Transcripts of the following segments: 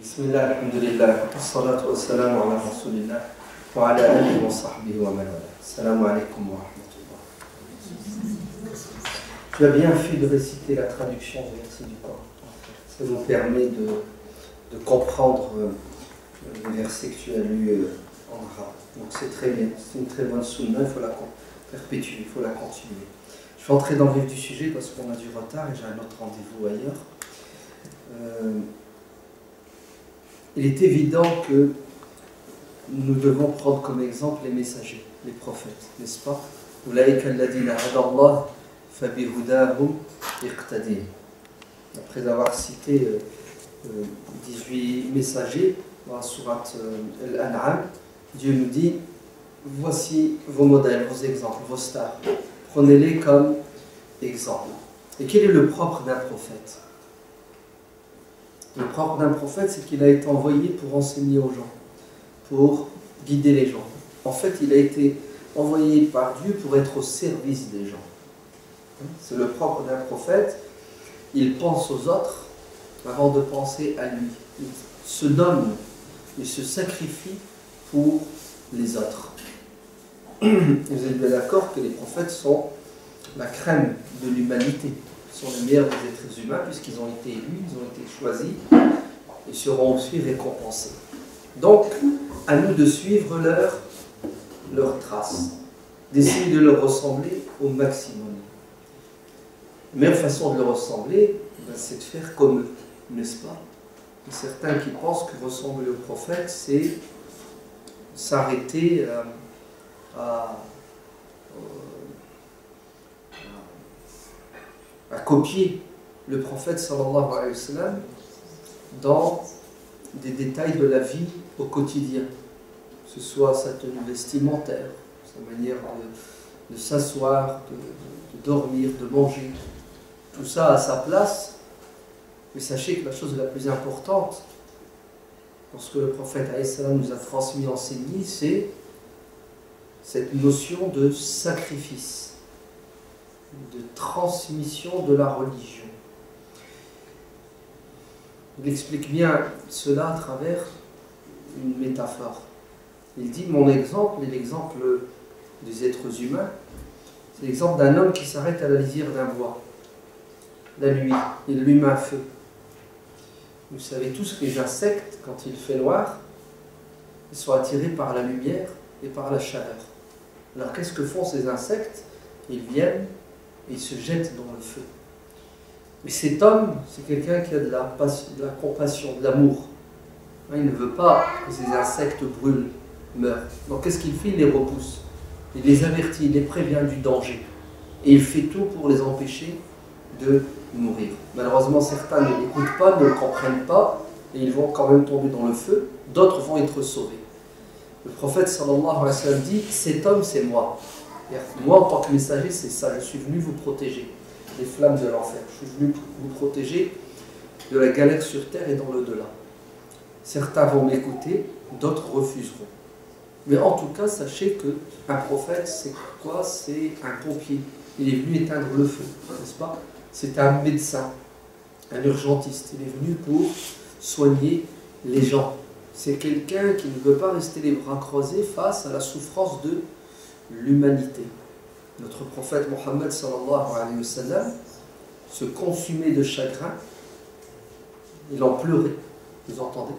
Bismillah, alhamdulillah, wassalatu wassalamu ala rasulillah, wa ala alihi wa sahbihi wa man wala. Assalamu alaikum wa rahmatullah. Tu as bien fait de réciter la traduction du verset du Coran. Ça nous permet de comprendre le verset que tu as lu en arabe. Donc c'est très bien, c'est une très bonne sunna, il faut la perpétuer, il faut la continuer. Je vais entrer dans le vif du sujet parce qu'on a du retard et j'ai un autre rendez-vous ailleurs. Il est évident que nous devons prendre comme exemple les messagers, les prophètes, n'est-ce pas? Après avoir cité 18 messagers dans la sourate Al-An'am, Dieu nous dit: voici vos modèles, vos exemples, vos stars. Prenez-les comme exemple. Et quel est le propre d'un prophète? Le propre d'un prophète, c'est qu'il a été envoyé pour enseigner aux gens, pour guider les gens. En fait, il a été envoyé par Dieu pour être au service des gens. C'est le propre d'un prophète. Il pense aux autres avant de penser à lui. Il se donne, il se sacrifie pour les autres. Vous êtes bien d'accord que les prophètes sont la crème de l'humanité. Sont les meilleurs des êtres humains puisqu'ils ont été élus, ils ont été choisis et seront aussi récompensés. Donc, à nous de suivre leurs traces, d'essayer de leur ressembler au maximum. La meilleure façon de leur ressembler, c'est de faire comme eux, n'est-ce pas? Il y a certains qui pensent que ressembler au prophète, c'est s'arrêter à copier le prophète sallallahu alayhi wa sallam dans des détails de la vie au quotidien, que ce soit sa tenue vestimentaire, sa manière de s'asseoir, de dormir, de manger, tout ça a sa place, mais sachez que la chose la plus importante dans ce que le prophète alayhi salam nous a transmis, enseigné, c'est cette notion de sacrifice, de transmission de la religion. Il explique bien cela à travers une métaphore. Il dit: mon exemple est l'exemple des êtres humains. C'est l'exemple d'un homme qui s'arrête à la lisière d'un bois. La nuit, il allume un feu. Vous savez tous que les insectes, quand il fait noir, ils sont attirés par la lumière et par la chaleur. Alors qu'est-ce que font ces insectes? Ils viennent et il se jette dans le feu. Mais cet homme, c'est quelqu'un qui a de la compassion, de l'amour. Il ne veut pas que ces insectes brûlent, meurent. Donc qu'est-ce qu'il fait? Il les repousse. Il les avertit, il les prévient du danger. Et il fait tout pour les empêcher de mourir. Malheureusement, certains ne l'écoutent pas, ne le comprennent pas, et ils vont quand même tomber dans le feu. D'autres vont être sauvés. Le prophète sallallahu alayhi wa sallam dit: cet homme, c'est moi. Moi, en tant que messager, c'est ça. Je suis venu vous protéger des flammes de l'enfer. Je suis venu vous protéger de la galère sur terre et dans l'au-delà. Certains vont m'écouter, d'autres refuseront. Mais en tout cas, sachez qu'un prophète, c'est quoi? C'est un pompier. Il est venu éteindre le feu, n'est-ce pas? C'est un médecin, un urgentiste. Il est venu pour soigner les gens. C'est quelqu'un qui ne veut pas rester les bras croisés face à la souffrance de l'humanité. Notre prophète Mohammed sallallahu alayhi wa sallam se consumait de chagrin, il en pleurait, vous entendez?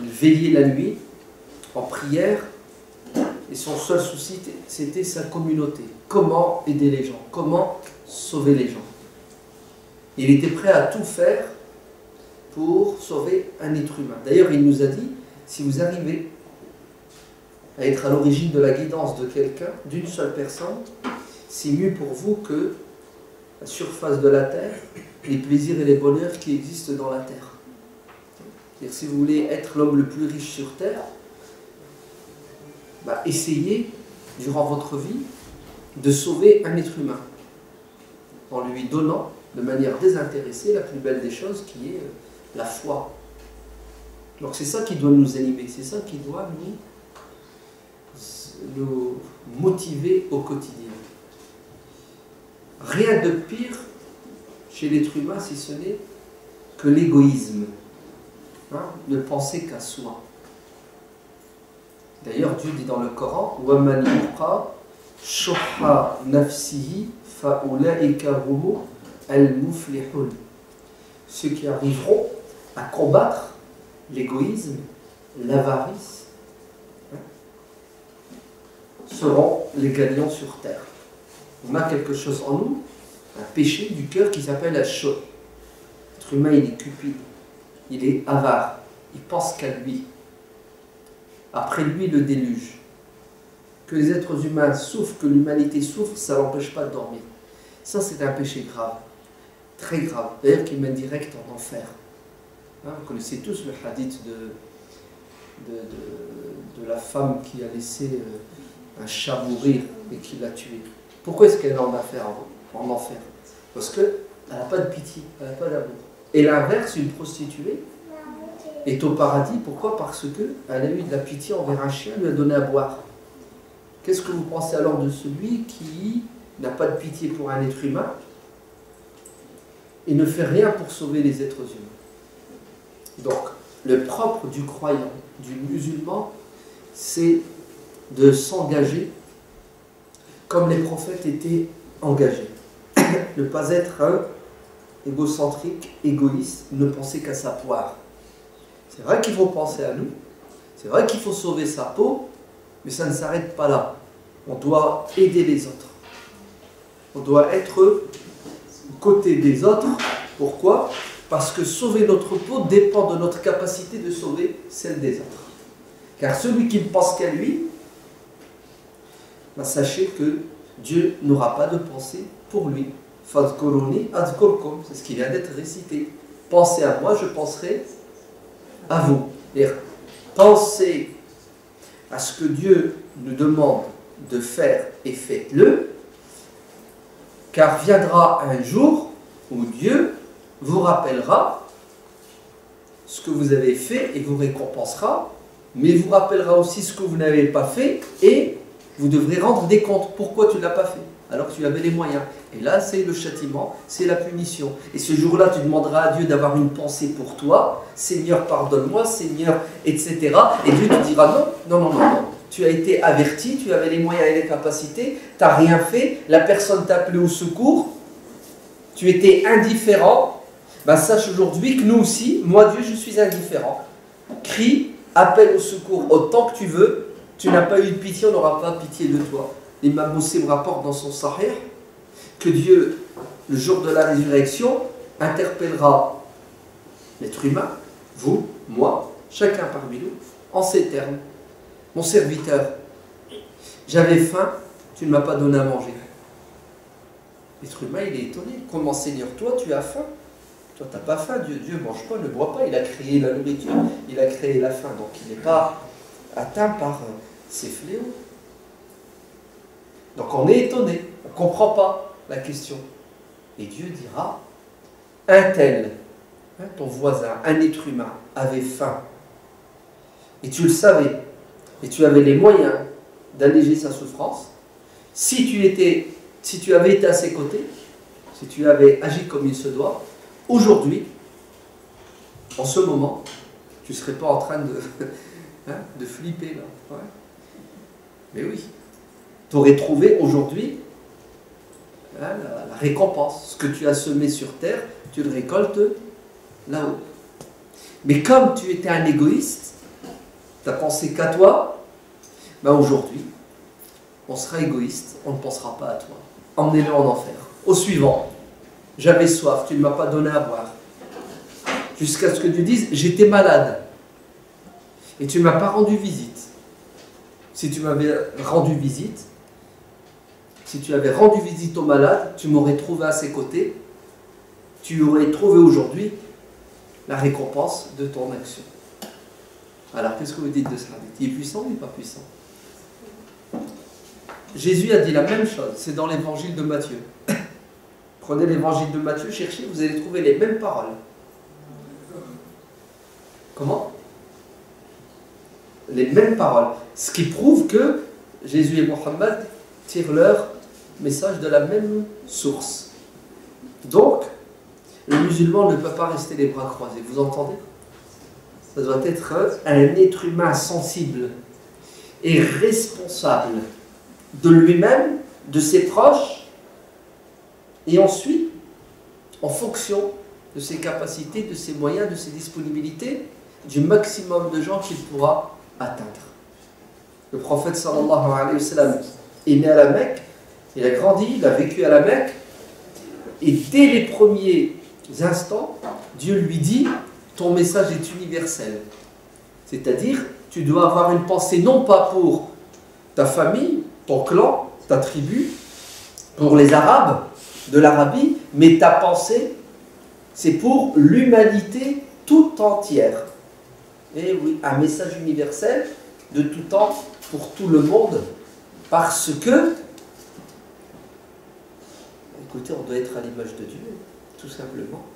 Il veillait la nuit en prière et son seul souci c'était sa communauté. Comment aider les gens? Comment sauver les gens? Il était prêt à tout faire pour sauver un être humain. D'ailleurs, il nous a dit: si vous arrivez à être à l'origine de la guidance de quelqu'un, d'une seule personne, c'est mieux pour vous que la surface de la terre, les plaisirs et les bonheurs qui existent dans la terre. C'est-à-dire, si vous voulez être l'homme le plus riche sur terre, essayez, durant votre vie, de sauver un être humain, en lui donnant, de manière désintéressée, la plus belle des choses, qui est la foi. Donc c'est ça qui doit nous animer, c'est ça qui doit nous motiver au quotidien. Rien de pire chez l'être humain si ce n'est que l'égoïsme. hein, ne penser qu'à soi. D'ailleurs, Dieu dit dans le Coran, وَمَنْ يُوقَ شُحَّ نَفْسِهِ فَأُولَئِكَ هُمُ الْمُفْلِحُونَ. Ceux qui arriveront à combattre l'égoïsme, l'avarice, hein, seront les gagnants sur terre. On a quelque chose en nous, un péché du cœur qui s'appelle Ash-Shuh. L'être humain, il est cupide, il est avare, il pense qu'à lui. Après lui, le déluge. Que les êtres humains souffrent, que l'humanité souffre, ça ne l'empêche pas de dormir. Ça, c'est un péché grave, très grave, d'ailleurs qui mène direct en enfer. Hein, vous connaissez tous le hadith de la femme qui a laissé un chat mourir et qui l'a tué. Pourquoi est-ce qu'elle est en enfer? Parce qu'elle n'a pas de pitié, elle n'a pas d'amour. Et l'inverse, une prostituée est au paradis. Pourquoi? Parce qu'elle a eu de la pitié envers un chien, lui a donné à boire. Qu'est-ce que vous pensez alors de celui qui n'a pas de pitié pour un être humain et ne fait rien pour sauver les êtres humains? Donc, le propre du croyant, du musulman, c'est de s'engager comme les prophètes étaient engagés. Ne pas être un égocentrique, égoïste, ne penser qu'à sa poire. C'est vrai qu'il faut penser à nous, c'est vrai qu'il faut sauver sa peau, mais ça ne s'arrête pas là. On doit aider les autres. On doit être aux côtés des autres. Pourquoi? Parce que sauver notre peau dépend de notre capacité de sauver celle des autres. Car celui qui ne pense qu'à lui, sachez que Dieu n'aura pas de pensée pour lui. Fadhkuruni adhkurkum, c'est ce qui vient d'être récité. Pensez à moi, je penserai à vous. Pensez à ce que Dieu nous demande de faire et faites-le, car viendra un jour où Dieu vous rappellera ce que vous avez fait et vous récompensera, mais vous rappellera aussi ce que vous n'avez pas fait et vous devrez rendre des comptes. Pourquoi tu ne l'as pas fait alors que tu avais les moyens? Et là, c'est le châtiment, c'est la punition. Et ce jour-là, tu demanderas à Dieu d'avoir une pensée pour toi. Seigneur, pardonne-moi, Seigneur, etc. Et Dieu te dira non. Tu as été averti, tu avais les moyens et les capacités, tu n'as rien fait, la personne t'a appelé au secours, tu étais indifférent. Sache aujourd'hui que nous aussi, moi Dieu, je suis indifférent. Crie, appelle au secours autant que tu veux. Tu n'as pas eu de pitié, on n'aura pas pitié de toi. L'imam Muslim rapporte dans son Sahih que Dieu, le jour de la résurrection, interpellera l'être humain, vous, moi, chacun parmi nous, en ces termes. Mon serviteur, j'avais faim, tu ne m'as pas donné à manger. L'être humain, il est étonné. Comment, Seigneur, toi, tu as faim? Toi, tu n'as pas faim. Dieu ne mange pas, ne boit pas. Il a créé la nourriture, il a créé la faim. Donc, il n'est pas atteint par ces fléaux. Donc, on est étonné. On ne comprend pas la question. Et Dieu dira, un tel, ton voisin, un être humain, avait faim. Et tu le savais. Et tu avais les moyens d'alléger sa souffrance. Si tu avais été à ses côtés, si tu avais agi comme il se doit, aujourd'hui, en ce moment, tu ne serais pas en train de flipper là. Ouais. Mais oui, tu aurais trouvé aujourd'hui la récompense. Ce que tu as semé sur terre, tu le récoltes là-haut. Mais comme tu étais un égoïste, tu n'as pensé qu'à toi, aujourd'hui, on sera égoïste, on ne pensera pas à toi. Emmenez-le en enfer. Au suivant, j'avais soif, tu ne m'as pas donné à boire. Jusqu'à ce que tu dises, j'étais malade. Et tu ne m'as pas rendu visite. Si tu m'avais rendu visite, si tu avais rendu visite au malade, tu m'aurais trouvé à ses côtés, tu aurais trouvé aujourd'hui la récompense de ton action. Alors, qu'est-ce que vous dites de cela? Il est puissant ou il n'est pas puissant? Jésus a dit la même chose, c'est dans l'évangile de Matthieu. Prenez l'évangile de Matthieu, cherchez, vous allez trouver les mêmes paroles. Comment? Les mêmes paroles. Ce qui prouve que Jésus et Mohammed tirent leur message de la même source. Donc, le musulman ne peut pas rester les bras croisés. Vous entendez? ça doit être un être humain sensible et responsable de lui-même, de ses proches, et ensuite, en fonction de ses capacités, de ses moyens, de ses disponibilités, du maximum de gens qu'il pourra atteindre. Le prophète sallallahu alayhi wa sallam est né à la Mecque, il a grandi, il a vécu à la Mecque, et dès les premiers instants, Dieu lui dit, ton message est universel. C'est-à-dire, tu dois avoir une pensée non pas pour ta famille, ton clan, ta tribu, pour les Arabes de l'Arabie, mais ta pensée, c'est pour l'humanité tout entière. Et oui, un message universel de tout temps pour tout le monde, parce que, écoutez, on doit être à l'image de Dieu, tout simplement.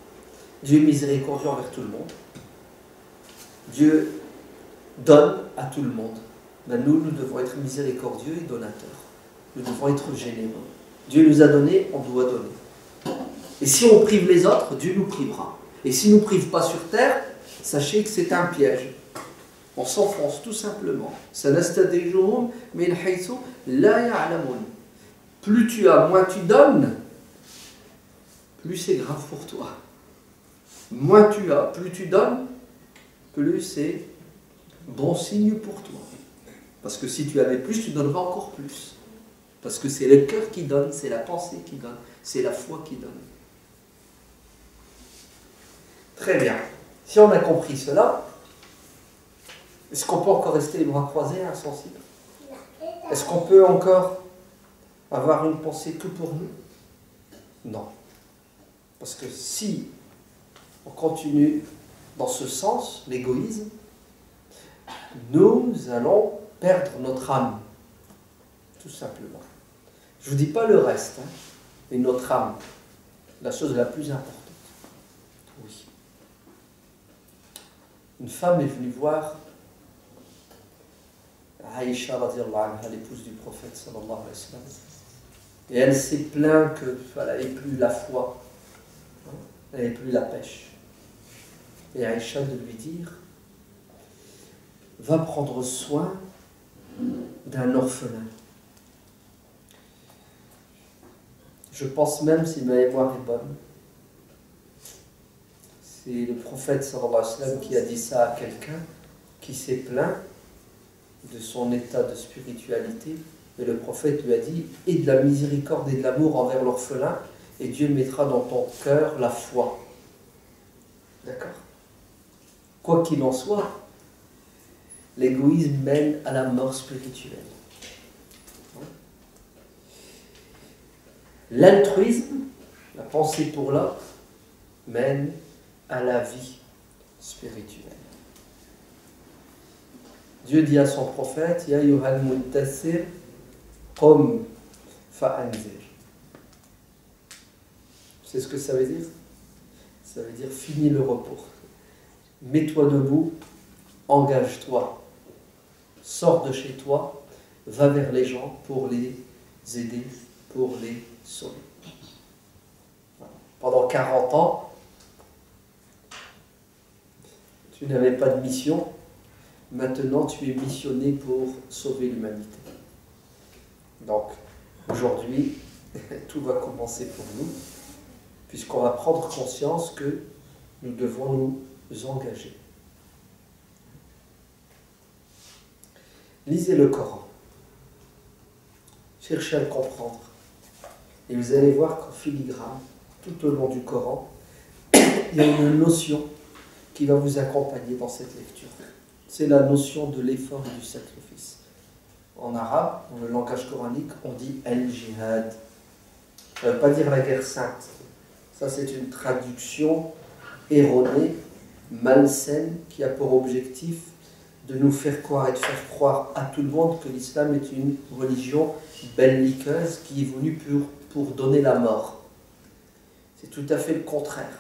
Dieu est miséricordieux envers tout le monde. Dieu donne à tout le monde. Ben nous devons être miséricordieux et donateurs. Nous devons être généreux. Dieu nous a donné, on doit donner. Et si on prive les autres, Dieu nous privera. Et s'il ne nous prive pas sur terre, sachez que c'est un piège. On s'enfonce tout simplement. Plus tu as, moins tu donnes, plus c'est grave pour toi. Moins tu as, plus tu donnes, plus c'est bon signe pour toi. Parce que si tu avais plus, tu donneras encore plus. Parce que c'est le cœur qui donne, c'est la pensée qui donne, c'est la foi qui donne. Très bien. Si on a compris cela, est-ce qu'on peut encore rester les bras croisés, insensibles? Est-ce qu'on peut encore avoir une pensée que pour nous? Non. Parce que si on continue dans ce sens, l'égoïsme, nous allons perdre notre âme. Tout simplement. Je ne vous dis pas le reste, hein, mais notre âme, la chose la plus importante. Oui. Une femme est venue voir Aïcha, l'épouse du prophète, sallallahu alayhi wa sallam, et elle s'est plainte qu'elle n'avait plus la foi, elle n'avait plus la pêche. Et Aïcha de lui dire, va prendre soin d'un orphelin. Je pense même, si ma mémoire est bonne, c'est le prophète sallallahu alayhi wa sallam qui a dit ça à quelqu'un qui s'est plaint de son état de spiritualité, et le prophète lui a dit, aie de la miséricorde et de l'amour envers l'orphelin, et Dieu mettra dans ton cœur la foi. D'accord? Quoi qu'il en soit, l'égoïsme mène à la mort spirituelle. L'altruisme, la pensée pour l'autre, mène à la vie spirituelle. Dieu dit à son prophète, Ya ayyuhal muntassir, qum fa'anzir. C'est ce que ça veut dire? Ça veut dire finis le repos. Mets-toi debout, engage-toi, sors de chez toi, va vers les gens pour les aider, pour les sauver. Pendant 40 ans, tu n'avais pas de mission, maintenant tu es missionné pour sauver l'humanité. Donc, aujourd'hui, tout va commencer pour nous, puisqu'on va prendre conscience que nous devons nous engager. Lisez le Coran, cherchez à le comprendre, et vous allez voir qu'en filigrane, tout au long du Coran, il y a une notion qui va vous accompagner dans cette lecture. C'est la notion de l'effort et du sacrifice. En arabe, dans le langage coranique, on dit al-jihad. Ça ne veut pas dire la guerre sainte. Ça, c'est une traduction erronée, malsaine, qui a pour objectif de nous faire croire et de faire croire à tout le monde que l'islam est une religion belliqueuse qui est venue pour donner la mort. C'est tout à fait le contraire.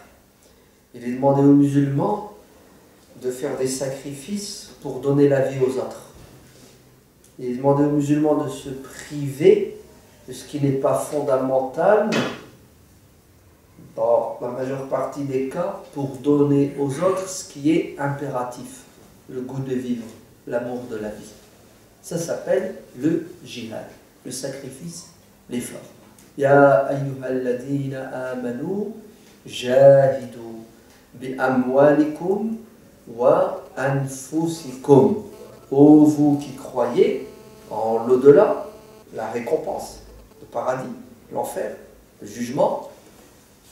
Il est demandé aux musulmans de faire des sacrifices pour donner la vie aux autres. Il est demandé aux musulmans de se priver de ce qui n'est pas fondamental, dans la majeure partie des cas, pour donner aux autres ce qui est impératif. le goût de vivre, l'amour de la vie. Ça s'appelle le jihad, le sacrifice, l'effort. Ya ayyuhalladhina amanu jahidu bi amwalikum wa anfusikum. Ô vous qui croyez en l'au-delà, la récompense, le paradis, l'enfer, le jugement,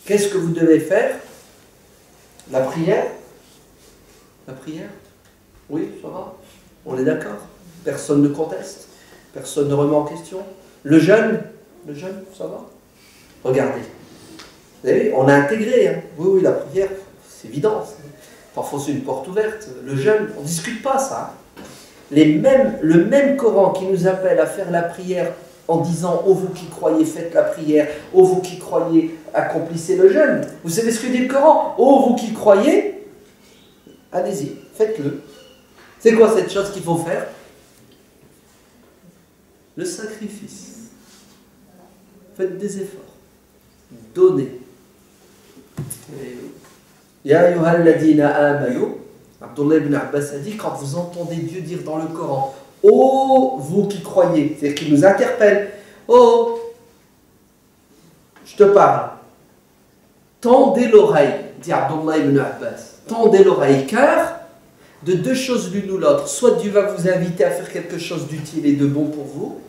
qu'est-ce que vous devez faire? La prière? La prière? Oui, ça va? On est d'accord? Personne ne conteste? Personne ne remet en question? Le jeûne? Le jeûne, ça va? Regardez. Vous savez, on a intégré. Hein. Oui, la prière, c'est évident. Parfois, c'est une porte ouverte. Le jeûne, on ne discute pas ça. Hein. Le même Coran qui nous appelle à faire la prière en disant « Ô vous qui croyez, faites la prière. Ô vous qui croyez, accomplissez le jeûne. » Vous savez ce que dit le Coran? « Ô vous qui croyez, allez-y, faites-le. » C'est quoi cette chose qu'il faut faire? Le sacrifice. Faites des efforts. Donnez. Ya ayyuhalladhina amanu. Abdullah ibn Abbas a dit, quand vous entendez Dieu dire dans le Coran, ô vous qui croyez, c'est-à-dire qu'il nous interpelle, oh, je te parle, tendez l'oreille, dit Abdullah ibn Abbas, tendez l'oreille, car de deux choses l'une ou l'autre, soit Dieu va vous inviter à faire quelque chose d'utile et de bon pour vous,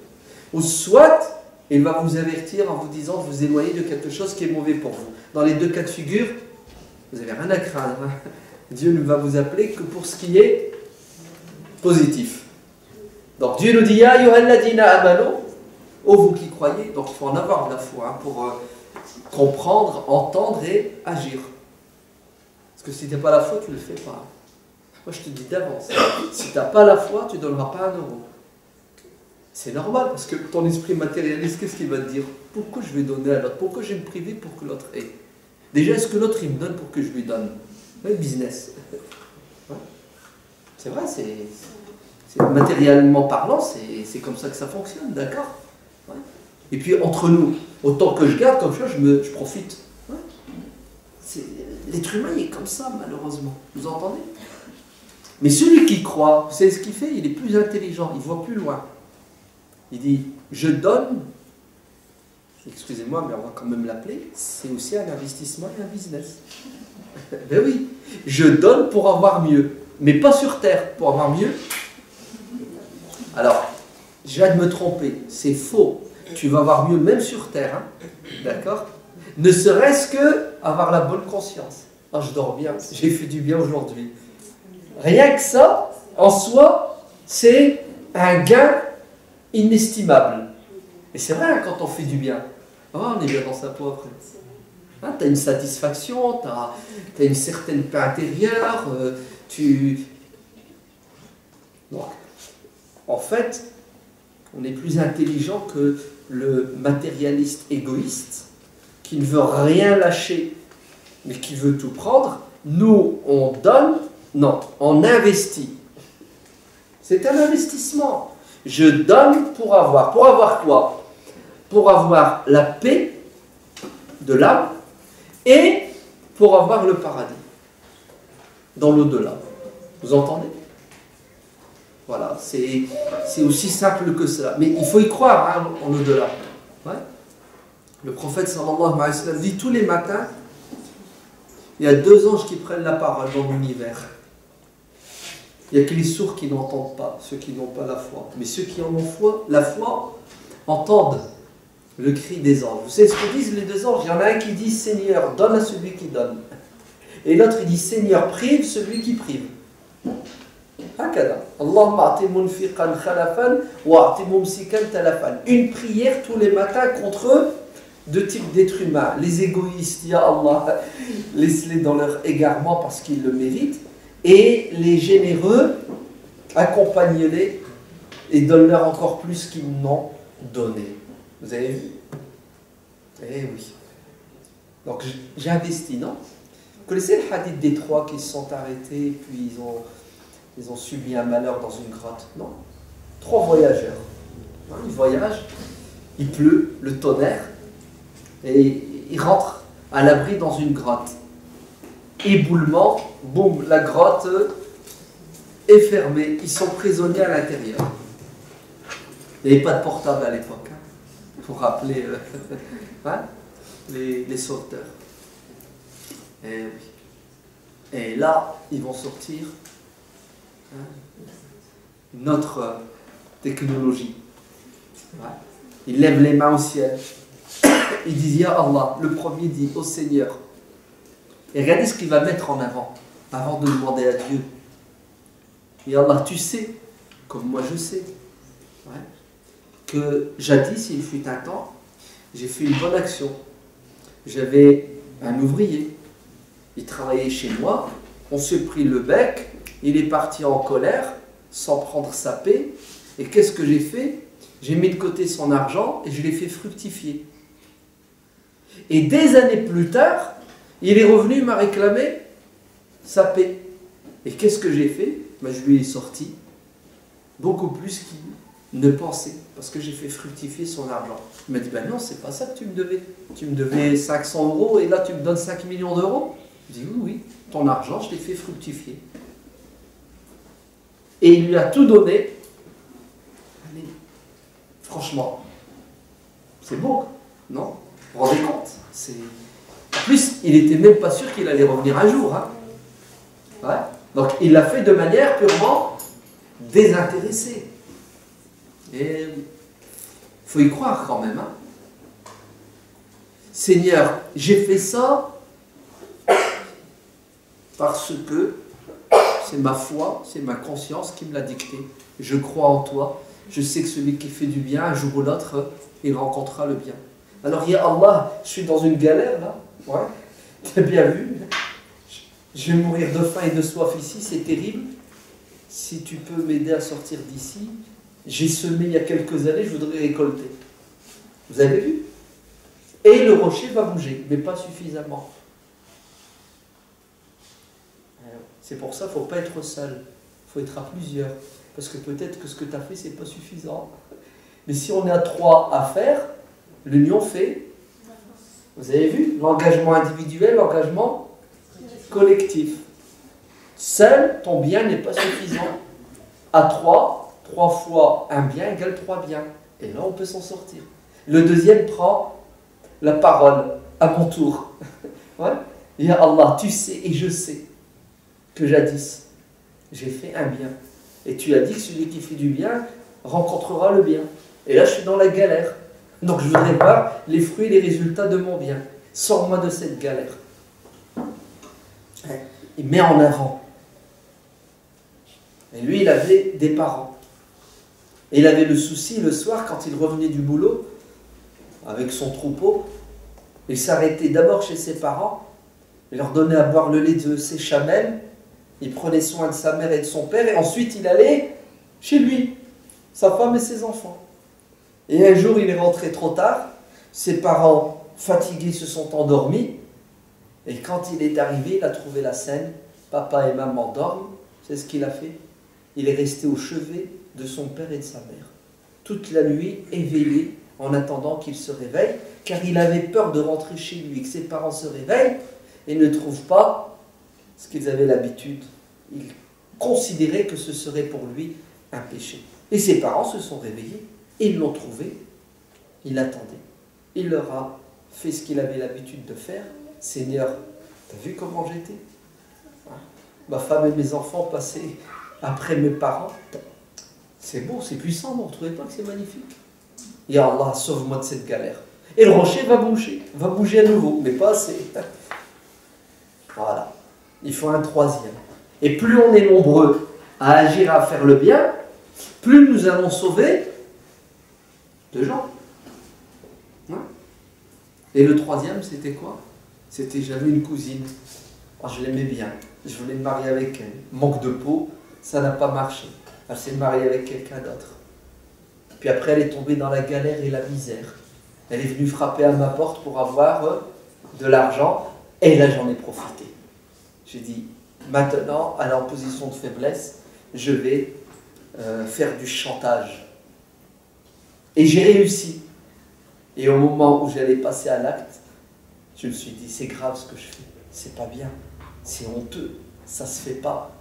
ou soit il va vous avertir en vous disant de vous éloigner de quelque chose qui est mauvais pour vous. Dans les deux cas de figure, vous n'avez rien à craindre. Dieu ne va vous appeler que pour ce qui est positif. Donc Dieu nous dit, Ya ayyuhalladhina amanu, ô vous qui croyez, donc il faut en avoir de la foi hein, pour comprendre, entendre et agir. Parce que si tu n'as pas la foi, tu ne le fais pas. Moi je te dis d'avance, si tu n'as pas la foi, tu ne donneras pas 1 euro. C'est normal, parce que ton esprit matérialiste, qu'est-ce qu'il va te dire? Pourquoi je vais donner à l'autre? Pourquoi je vais me priver pour que l'autre ait? Déjà, est-ce que l'autre il me donne pour que je lui donne? Le business. Ouais. C'est vrai, c'est matériellement parlant, c'est comme ça que ça fonctionne, d'accord? Ouais. Et puis entre nous, autant que je garde, comme ça, je profite. Ouais. L'être humain il est comme ça, malheureusement. Vous entendez? Mais celui qui croit, vous savez ce qu'il fait? Il est plus intelligent, il voit plus loin. Il dit, je donne, excusez-moi, mais on va quand même l'appeler, c'est aussi un investissement et un business. Ben oui, je donne pour avoir mieux, mais pas sur terre, pour avoir mieux. Alors, je viens de me tromper, c'est faux. Tu vas avoir mieux même sur terre, hein, d'accord? Ne serait-ce que avoir la bonne conscience. Ah, je dors bien, j'ai fait du bien aujourd'hui. Rien que ça, en soi, c'est un gain inestimable. Et c'est vrai, hein, quand on fait du bien, oh, on est bien dans sa peau après. Hein, tu as une satisfaction, tu as une certaine paix intérieure, Donc, en fait, on est plus intelligent que le matérialiste égoïste qui ne veut rien lâcher, mais qui veut tout prendre. Nous, on donne, non, on investit. C'est un investissement. Je donne pour avoir. Pour avoir quoi? Pour avoir la paix de l'âme et pour avoir le paradis dans l'au-delà. Vous entendez? Voilà, c'est aussi simple que cela. Mais il faut y croire hein, en l'au-delà. Ouais. Le prophète sallallahu alayhi wa sallam dit tous les matins, il y a 2 anges qui prennent la parole dans l'univers. Il n'y a que les sourds qui n'entendent pas, ceux qui n'ont pas la foi. Mais ceux qui en ont la foi entendent le cri des anges. Vous savez ce que disent les 2 anges? Il y en a un qui dit Seigneur, donne à celui qui donne. Et l'autre il dit Seigneur, prive celui qui prive. Une prière tous les matins contre 2 types d'êtres humains. Les égoïstes, Ya Allah, laisse-les dans leur égarement parce qu'ils le méritent. Et les généreux, accompagne-les et donne-leur encore plus qu'ils n'ont donné. Vous avez vu? Eh oui. Donc j'ai investi, non? Vous connaissez le hadith des 3 qui se sont arrêtés et puis ils ont subi un malheur dans une grotte? Non? 3 voyageurs. Hein, ils voyagent, il pleut, le tonnerre, et ils rentrent à l'abri dans une grotte. Éboulement, boum, la grotte est fermé. Ils sont prisonniers à l'intérieur. Il n'y avait pas de portable à l'époque, hein, pour rappeler hein, les sauveteurs. Et, oui. Et là, ils vont sortir hein, une autre technologie. Ouais. Ils lèvent les mains au ciel. Ils disent Ya Allah. Le premier dit au Seigneur. Et regardez ce qu'il va mettre en avant de demander à Dieu. Ya Allah, tu sais, comme moi je sais, ouais, que jadis, il fut un temps, j'ai fait une bonne action. J'avais un ouvrier. Il travaillait chez moi. On s'est pris le bec. Il est parti en colère, sans prendre sa paix. Et qu'est-ce que j'ai fait? J'ai mis de côté son argent et je l'ai fait fructifier. Et des années plus tard, il est revenu, il m'a réclamé sa paix. Et qu'est-ce que j'ai fait? Ben, je lui ai sorti beaucoup plus qu'il ne pensait, parce que j'ai fait fructifier son argent. Il m'a dit, ben non, c'est pas ça que tu me devais. Tu me devais 500 € et là tu me donnes 5 millions d'euros. Je dis, oui, oui, ton argent, je l'ai fait fructifier. Et il lui a tout donné. Allez, franchement, c'est beau, non? Vous vous rendez compte? En plus, il n'était même pas sûr qu'il allait revenir un jour. Hein. Ouais. Donc, il l'a fait de manière purement désintéressée. Et il faut y croire quand même. Hein. Seigneur, j'ai fait ça parce que c'est ma foi, c'est ma conscience qui me l'a dicté. Je crois en toi. Je sais que celui qui fait du bien, un jour ou l'autre, il rencontrera le bien. Alors, ya Allah, je suis dans une galère là. Ouais, t'as bien vu. Je vais mourir de faim et de soif ici, c'est terrible. Si tu peux m'aider à sortir d'ici, j'ai semé il y a quelques années, je voudrais récolter. Vous avez vu? Et le rocher va bouger, mais pas suffisamment. C'est pour ça qu'il ne faut pas être seul. Il faut être à plusieurs. Parce que peut-être que ce que tu as fait, ce n'est pas suffisant. Mais si on est à 3 à faire, l'union fait. Vous avez vu? L'engagement individuel, l'engagement collectif. Seul, ton bien n'est pas suffisant. À 3 fois un bien égale 3 biens. Et là, on peut s'en sortir. Le deuxième prend la parole à mon tour. Ouais. Ya Allah, tu sais et je sais que jadis, j'ai fait un bien. Et tu as dit que celui qui fait du bien rencontrera le bien. Et là, je suis dans la galère. Donc, je voudrais voir les fruits et les résultats de mon bien. Sors-moi de cette galère. Il met en avant. Et lui, il avait des parents. Et il avait le souci, le soir, quand il revenait du boulot, avec son troupeau, il s'arrêtait d'abord chez ses parents, il leur donnait à boire le lait de ses chamelles, il prenait soin de sa mère et de son père, et ensuite il allait chez lui, sa femme et ses enfants. Et un jour, il est rentré trop tard, ses parents, fatigués, se sont endormis, et quand il est arrivé, il a trouvé la scène, papa et maman dorment, c'est ce qu'il a fait. Il est resté au chevet de son père et de sa mère, toute la nuit, éveillé, en attendant qu'il se réveille, car il avait peur de rentrer chez lui, que ses parents se réveillent et ne trouvent pas ce qu'ils avaient l'habitude. Il considérait que ce serait pour lui un péché. Et ses parents se sont réveillés, ils l'ont trouvé, il attendait. Il leur a fait ce qu'il avait l'habitude de faire. Seigneur, t'as vu comment j'étais? Ma femme et mes enfants passaient après mes parents. C'est beau, c'est puissant, vous ne trouvez pas que c'est magnifique? Ya Allah, sauve-moi de cette galère. Et le rocher va bouger à nouveau, mais pas assez. Voilà, il faut un troisième. Et plus on est nombreux à agir, à faire le bien, plus nous allons sauver de gens. Ouais. Et le troisième, c'était quoi? C'était, j'avais une cousine. Oh, je l'aimais bien. Je voulais me marier avec elle. Manque de peau, ça n'a pas marché. Elle s'est mariée avec quelqu'un d'autre. Puis après, elle est tombée dans la galère et la misère. Elle est venue frapper à ma porte pour avoir de l'argent. Et là, j'en ai profité. J'ai dit, maintenant, elle est en position de faiblesse, je vais faire du chantage. Et j'ai réussi. Et au moment où j'allais passer à l'acte, je me suis dit, c'est grave ce que je fais. C'est pas bien. C'est honteux. Ça se fait pas.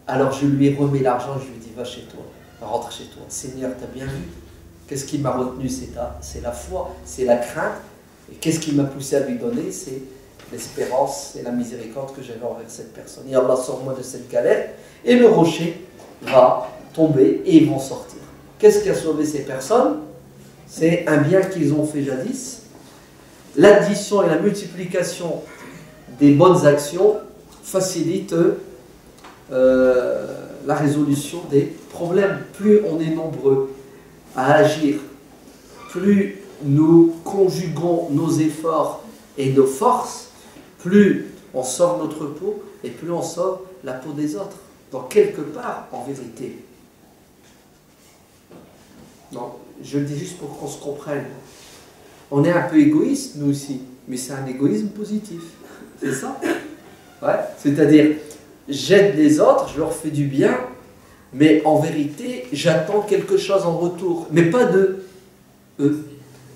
Alors je lui remets l'argent, je lui dis va chez toi, rentre chez toi. Seigneur, tu as bien vu, qu'est-ce qui m'a retenu? C'est la foi, c'est la crainte. Et qu'est-ce qui m'a poussé à lui donner? C'est l'espérance et la miséricorde que j'avais envers cette personne. Et Allah, sort-moi de cette galère. Et le rocher va tomber et ils vont sortir. Qu'est-ce qui a sauvé ces personnes? C'est un bien qu'ils ont fait jadis. L'addition et la multiplication des bonnes actions facilitent la résolution des problèmes. Plus on est nombreux à agir, plus nous conjuguons nos efforts et nos forces, plus on sauve notre peau et plus on sauve la peau des autres. Donc quelque part, en vérité, non, je le dis juste pour qu'on se comprenne, on est un peu égoïste nous aussi, mais c'est un égoïsme positif, c'est ça? Ouais, c'est-à-dire, j'aide les autres, je leur fais du bien, mais en vérité, j'attends quelque chose en retour, mais pas de eux.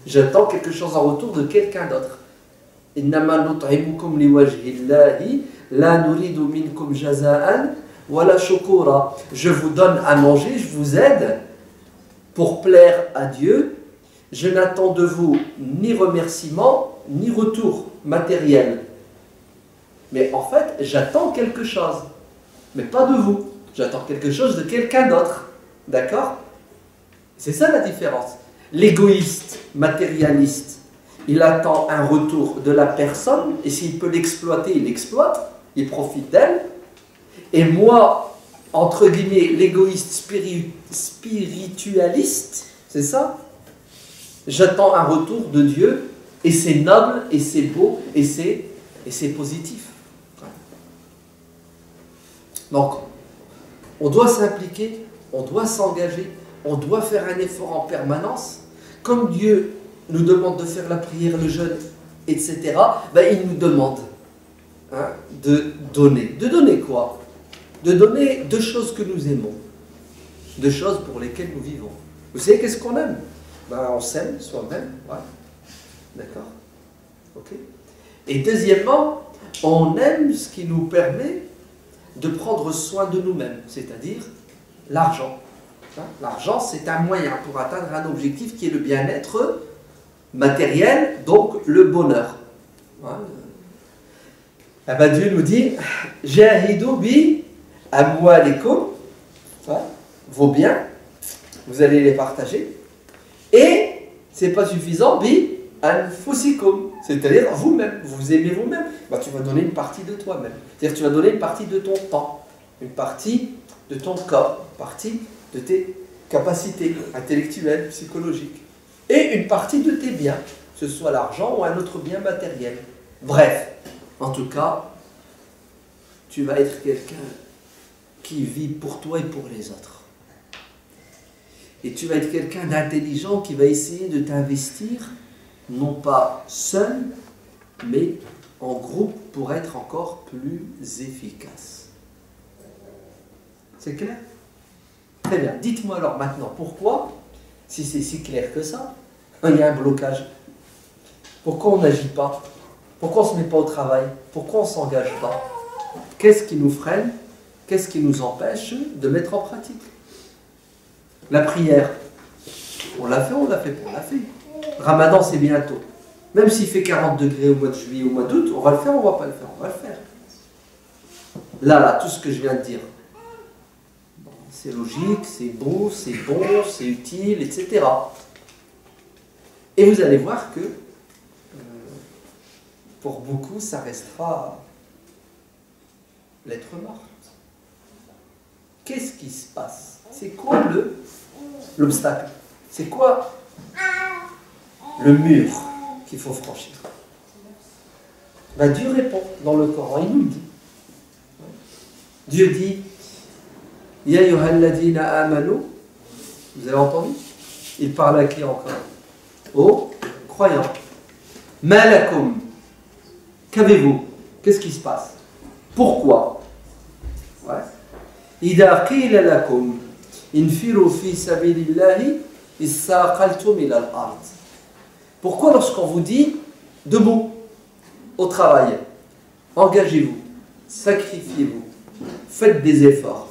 J'attends quelque chose en retour de quelqu'un d'autre. Innama nut'imukum liwajhillahi la nuridu minkum jaza'an wala shukura. Je vous donne à manger, je vous aide pour plaire à Dieu. Je n'attends de vous ni remerciement ni retour matériel. Mais en fait, j'attends quelque chose, mais pas de vous. J'attends quelque chose de quelqu'un d'autre. D'accord? C'est ça la différence. L'égoïste matérialiste, il attend un retour de la personne, et s'il peut l'exploiter, il l'exploite, il profite d'elle. Et moi, entre guillemets, l'égoïste spiritualiste, c'est ça? J'attends un retour de Dieu, et c'est noble, et c'est beau, et c'est positif. Donc, on doit s'impliquer, on doit s'engager, on doit faire un effort en permanence. Comme Dieu nous demande de faire la prière, le jeûne, etc., ben il nous demande de donner. De donner quoi? De donner deux choses que nous aimons, deux choses pour lesquelles nous vivons. Vous savez qu'est-ce qu'on aime? Ben, on s'aime soi-même, ouais. D'accord? Ok. Et deuxièmement, on aime ce qui nous permet de prendre soin de nous-mêmes, c'est-à-dire l'argent. L'argent, c'est un moyen pour atteindre un objectif qui est le bien-être matériel, donc le bonheur. Ah ben Dieu nous dit Jahidou bi amwalikum, vos biens, vous allez les partager, et c'est pas suffisant, bi anfusikum, c'est-à-dire vous-même, vous aimez vous-même, ben, tu vas donner une partie de toi-même, c'est-à-dire tu vas donner une partie de ton temps, une partie de ton corps, une partie de tes capacités intellectuelles, psychologiques, et une partie de tes biens, que ce soit l'argent ou un autre bien matériel. Bref, en tout cas, tu vas être quelqu'un qui vit pour toi et pour les autres. Et tu vas être quelqu'un d'intelligent qui va essayer de t'investir, non pas seul, mais en groupe pour être encore plus efficace. C'est clair? Très bien. Dites-moi alors maintenant, pourquoi, si c'est si clair que ça, il y a un blocage? Pourquoi on n'agit pas? Pourquoi on ne se met pas au travail? Pourquoi on ne s'engage pas? Qu'est-ce qui nous freine? Qu'est-ce qui nous empêche de mettre en pratique? La prière, on l'a fait, on l'a fait, on l'a fait. Ramadan, c'est bientôt. Même s'il fait 40 degrés au mois de juillet, au mois d'août, on va le faire, on ne va pas le faire, on va le faire. Là, tout ce que je viens de dire, c'est logique, c'est beau, c'est bon, c'est utile, etc. Et vous allez voir que, pour beaucoup, ça restera lettre morte. Qu'est-ce qui se passe? C'est quoi l'obstacle? C'est quoi le mur qu'il faut franchir? Ben, Dieu répond dans le Coran, il nous le dit. Dieu dit Ya ayyuhalladhina amanu, vous avez entendu? Il parle à qui encore? Aux croyants. Malakum, qu'avez-vous? Qu'est-ce qui se passe? Pourquoi? Idha qila lakum infiru fi sabilillahi issaqaltum ila al-ard. Pourquoi lorsqu'on vous dit debout, au travail, engagez-vous, sacrifiez-vous, faites des efforts,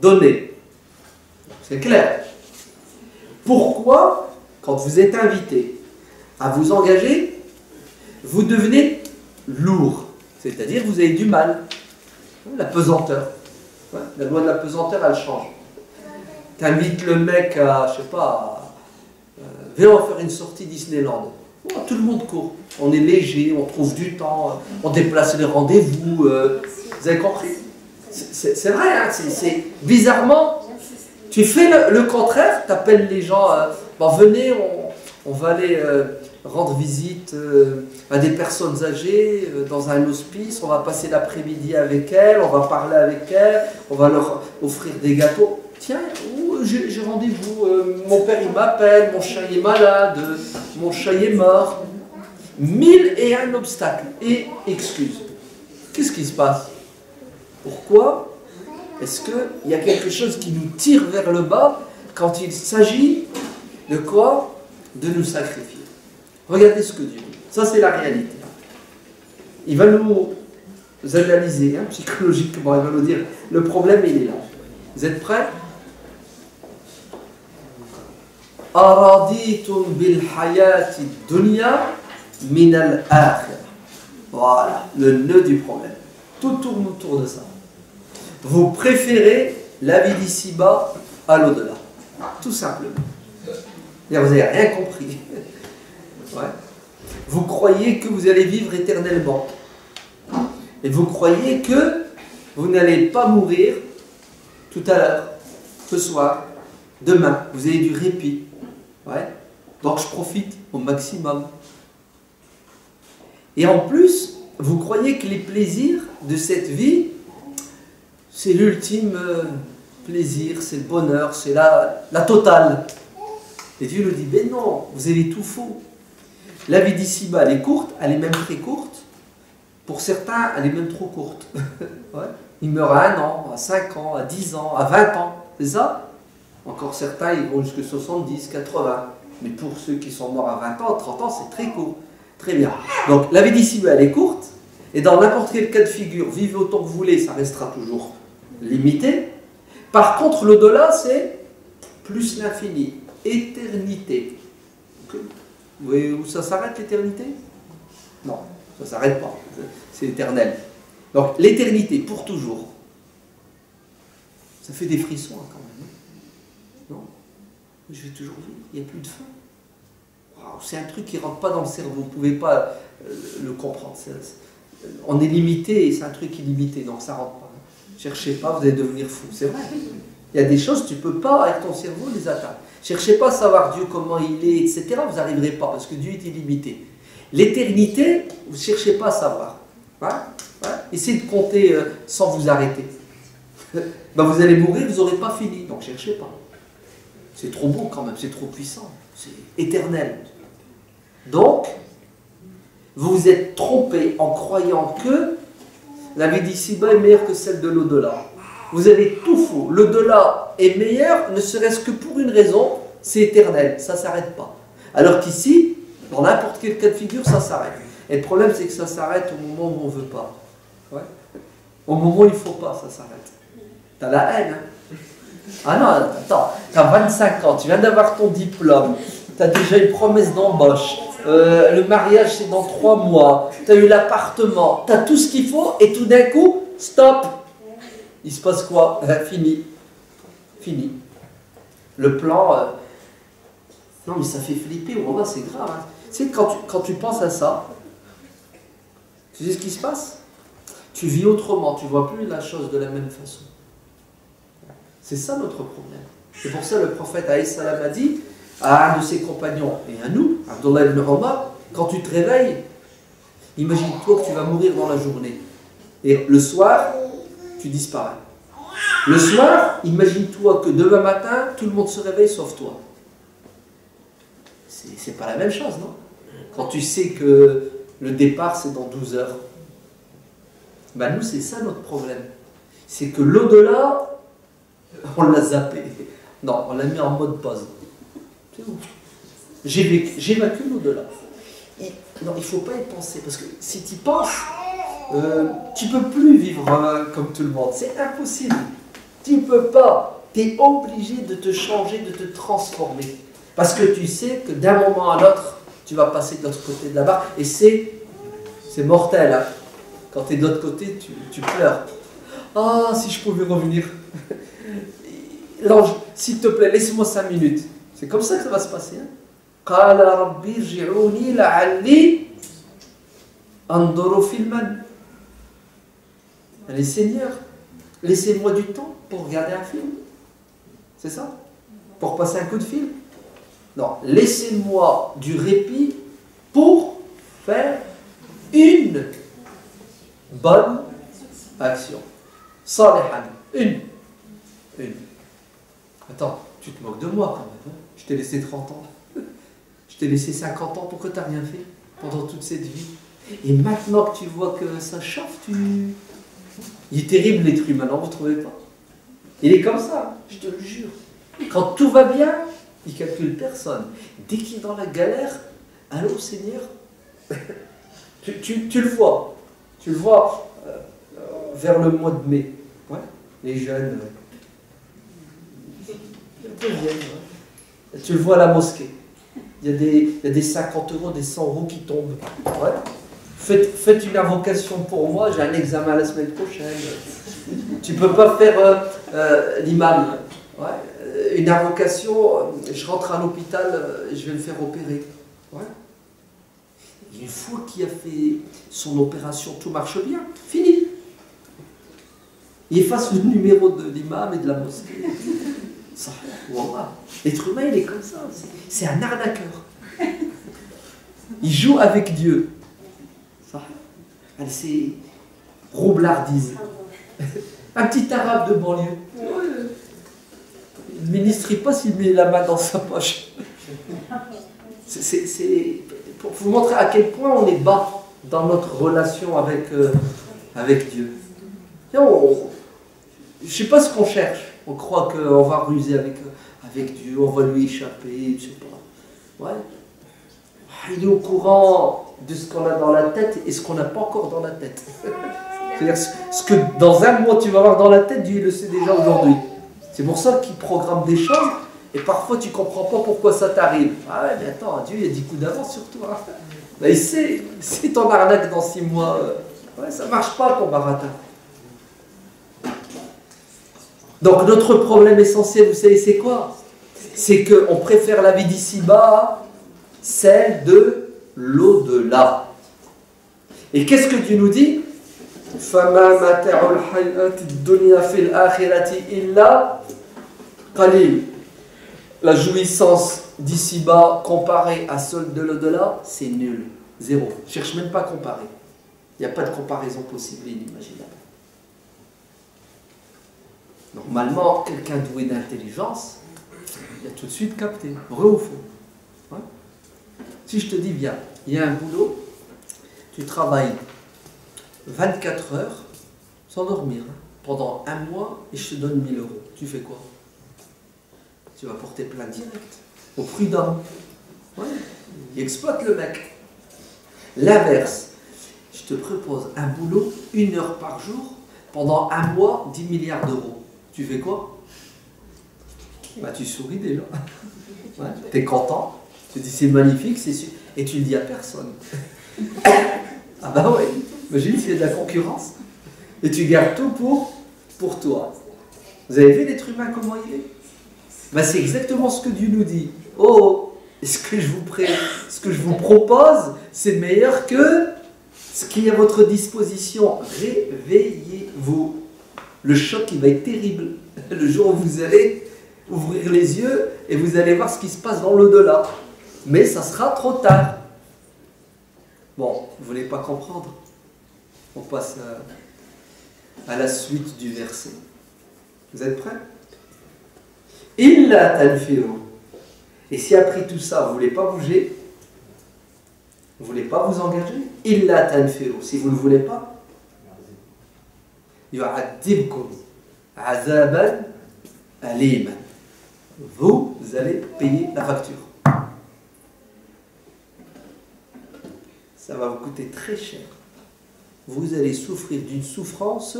donner. C'est clair. Pourquoi, quand vous êtes invité à vous engager, vous devenez lourd? C'est-à-dire vous avez du mal. La pesanteur. La loi de la pesanteur, elle change. T'invites le mec à, je sais pas, viens, on va faire une sortie Disneyland. Oh, tout le monde court. On est léger, on trouve du temps, on déplace les rendez-vous. Vous avez compris? C'est vrai, hein, c'est bizarrement, tu fais le contraire, tu appelles les gens, bon, venez, on va aller rendre visite à des personnes âgées dans un hospice, on va passer l'après-midi avec elles, on va parler avec elles, on va leur offrir des gâteaux. Tiens, j'ai rendez-vous, mon père il m'appelle, mon chat est malade, mon chat est mort. 1001 obstacles et excuses. Qu'est-ce qui se passe? Pourquoi est-ce qu'il y a quelque chose qui nous tire vers le bas quand il s'agit de quoi? De nous sacrifier. Regardez ce que Dieu dit. Ça, c'est la réalité. Il va nous analyser psychologiquement, il va nous dire, le problème, il est là. Vous êtes prêts? Araditum bil hayati dunya min al-akhirah. Voilà, le nœud du problème. Tout tourne autour de ça. Vous préférez la vie d'ici-bas à l'au-delà. Tout simplement. Vous n'avez rien compris. Ouais. Vous croyez que vous allez vivre éternellement. Et vous croyez que vous n'allez pas mourir tout à l'heure, ce soir, demain. Vous avez du répit. Ouais. Donc je profite au maximum. Et en plus, vous croyez que les plaisirs de cette vie, c'est l'ultime plaisir, c'est le bonheur, c'est la totale. Et Dieu nous dit, ben non, vous avez tout faux. La vie d'ici-bas, elle est courte, elle est même très courte. Pour certains, elle est même trop courte. Ouais. Ils meurent à 1 an, à 5 ans, à 10 ans, à 20 ans. C'est ça? Encore certains, ils vont jusqu'à 70, 80. Mais pour ceux qui sont morts à 20 ans, 30 ans, c'est très court. Très bien. Donc, la vie d'ici-bas, elle est courte. Et dans n'importe quel cas de figure, vivez autant que vous voulez, ça restera toujours limité. Par contre, l'au-delà, c'est plus l'infini. Éternité. Vous voyez où ça s'arrête, l'éternité? Non, ça ne s'arrête pas. C'est éternel. Donc, l'éternité, pour toujours. Ça fait des frissons, hein, quand même. Non? Je vais toujours vivre. Il n'y a plus de fin. Wow, c'est un truc qui ne rentre pas dans le cerveau. Vous ne pouvez pas le comprendre. On est limité et c'est un truc illimité. Donc, ça ne rentre pas. Cherchez pas, vous allez devenir fou. C'est vrai. Il y a des choses, tu ne peux pas, avec ton cerveau, les atteindre. Cherchez pas à savoir Dieu, comment il est, etc. Vous n'arriverez pas, parce que Dieu est illimité. L'éternité, vous ne cherchez pas à savoir. Hein? Hein? Essayez de compter sans vous arrêter. Ben, vous allez mourir, vous n'aurez pas fini. Donc, cherchez pas. C'est trop beau quand même, c'est trop puissant. C'est éternel. Donc, vous vous êtes trompé en croyant que la vie d'ici-bas est meilleure que celle de l'au-delà. Vous avez tout faux. L'au-delà est meilleur, ne serait-ce que pour une raison, c'est éternel, ça ne s'arrête pas. Alors qu'ici, dans n'importe quel cas de figure, ça s'arrête. Et le problème, c'est que ça s'arrête au moment où on ne veut pas. Ouais. Au moment où il ne faut pas, ça s'arrête. T'as la haine, hein? Ah non, attends, tu as 25 ans, tu viens d'avoir ton diplôme, tu as déjà une promesse d'embauche, le mariage c'est dans 3 mois, tu as eu l'appartement, tu as tout ce qu'il faut, et tout d'un coup, stop! Il se passe quoi? Fini. Fini. Le plan... Non, mais ça fait flipper, au moment, c'est grave. Hein. Tu sais, quand tu penses à ça, tu sais ce qui se passe? Tu vis autrement, tu ne vois plus la chose de la même façon. C'est ça notre problème. C'est pour ça que le prophète alayhi salam a dit à un de ses compagnons et à nous, Abdullah ibn Omar, quand tu te réveilles, imagine-toi que tu vas mourir dans la journée. Et le soir, tu disparais. Le soir, imagine-toi que demain matin, tout le monde se réveille sauf toi. C'est pas la même chose, non? Quand tu sais que le départ, c'est dans 12 heures. Ben nous, c'est ça notre problème. C'est que l'au-delà, on l'a zappé. Non, on l'a mis en mode pause. C'est où? J'évacue l'au-delà. Non, il ne faut pas y penser, parce que si tu y penses, tu ne peux plus vivre comme tout le monde. C'est impossible. Tu ne peux pas. Tu es obligé de te changer, de te transformer. Parce que tu sais que d'un moment à l'autre, tu vas passer de l'autre côté de la barre. Et c'est mortel. Hein. Quand tu es de l'autre côté, tu pleures. Ah, si je pouvais revenir. L'ange, s'il te plaît, laisse-moi 5 minutes. C'est comme ça que ça va se passer. قال ربي ارجعوني لعلي أنظر فيلما. Allez Seigneur, laissez-moi du temps pour regarder un film. C'est ça? Pour passer un coup de fil? Non, laissez-moi du répit pour faire une bonne action. Salihan. Une. Attends, tu te moques de moi quand même. Hein? Je t'ai laissé 30 ans. Je t'ai laissé 50 ans. Pourquoi tu n'as rien fait pendant toute cette vie? Et maintenant que tu vois que ça chauffe, il est terrible l'être humain, non, vous ne trouvez pas? Il est comme ça, je te le jure. Quand tout va bien, il ne calcule personne. Dès qu'il est dans la galère, allô Seigneur, tu le vois. Tu le vois vers le mois de mai. Ouais, les jeunes. Tu le vois à la mosquée. Il y a des 50 euros, des 100 euros qui tombent. Ouais. Faites une invocation pour moi, j'ai un examen la semaine prochaine. Tu ne peux pas faire l'imam. Ouais. Une invocation, je rentre à l'hôpital, je vais me faire opérer. Ouais. Une fois qu'il a fait son opération, tout marche bien, fini. Il efface le numéro de l'imam et de la mosquée. Ça, voilà. L'être humain, il est comme ça. C'est un arnaqueur. Il joue avec Dieu. Ça. Allez, c'est roublardise. Un petit arabe de banlieue. Le ministre, il passe, il met la main dans sa poche. C'est pour vous montrer à quel point on est bas dans notre relation avec Dieu. Je ne sais pas ce qu'on cherche. On croit qu'on va ruser avec Dieu, on va lui échapper, je ne sais pas. Ouais. Il est au courant de ce qu'on a dans la tête et ce qu'on n'a pas encore dans la tête. C'est-à-dire ce que dans un mois tu vas avoir dans la tête, Dieu le sait déjà aujourd'hui. C'est pour ça qu'il programme des choses et parfois tu ne comprends pas pourquoi ça t'arrive. Ah ouais, mais attends, Dieu il a 10 coups d'avance sur toi. Là, il sait, c'est ton arnaque dans 6 mois. Ouais, ça ne marche pas ton baratin. Donc notre problème essentiel, vous savez c'est quoi? C'est qu'on préfère la vie d'ici-bas à celle de l'au-delà. Et qu'est-ce que Dieu nous dit? فَمَا مَتَعُ الْحَيَاةِ الدُّنْيَا فِي الْآخِرَةِ إِلَّا قَلِيلٌ. La jouissance d'ici-bas comparée à celle de l'au-delà, c'est nul. Zéro. Je ne cherche même pas à comparer. Il n'y a pas de comparaison possible et inimaginable. Normalement, quelqu'un doué d'intelligence, il a tout de suite capté. Vrai ou faux? Ouais. Si je te dis, viens, il y a un boulot, tu travailles 24 heures sans dormir, hein, pendant un mois, et je te donne 1000 euros. Tu fais quoi? Tu vas porter plainte direct, au prud'homme. Ouais. Il exploite le mec. L'inverse, je te propose un boulot, 1 heure par jour, pendant un mois, 10 milliards d'euros. Tu fais quoi? Bah, tu souris déjà. Ouais, tu es content. Tu dis c'est magnifique, c'est sûr. Et tu le dis à personne. Ah bah ouais. Imagine s'il y a de la concurrence. Et tu gardes tout pour toi. Vous avez vu l'être humain comment il est? Bah, c'est exactement ce que Dieu nous dit. Oh, ce que je vous propose, c'est meilleur que ce qui est à votre disposition. Réveillez-vous. Le choc, il va être terrible. Le jour où vous allez ouvrir les yeux et vous allez voir ce qui se passe dans l'au-delà. Mais ça sera trop tard. Bon, vous ne voulez pas comprendre? On passe à la suite du verset. Vous êtes prêts? Illa tanfiru. Et si après tout ça, vous ne voulez pas bouger, vous ne voulez pas vous engager, illa tanfiru. Si vous ne voulez pas, yu'addibkum azaban aliman. Vous allez payer la facture. Ça va vous coûter très cher. Vous allez souffrir d'une souffrance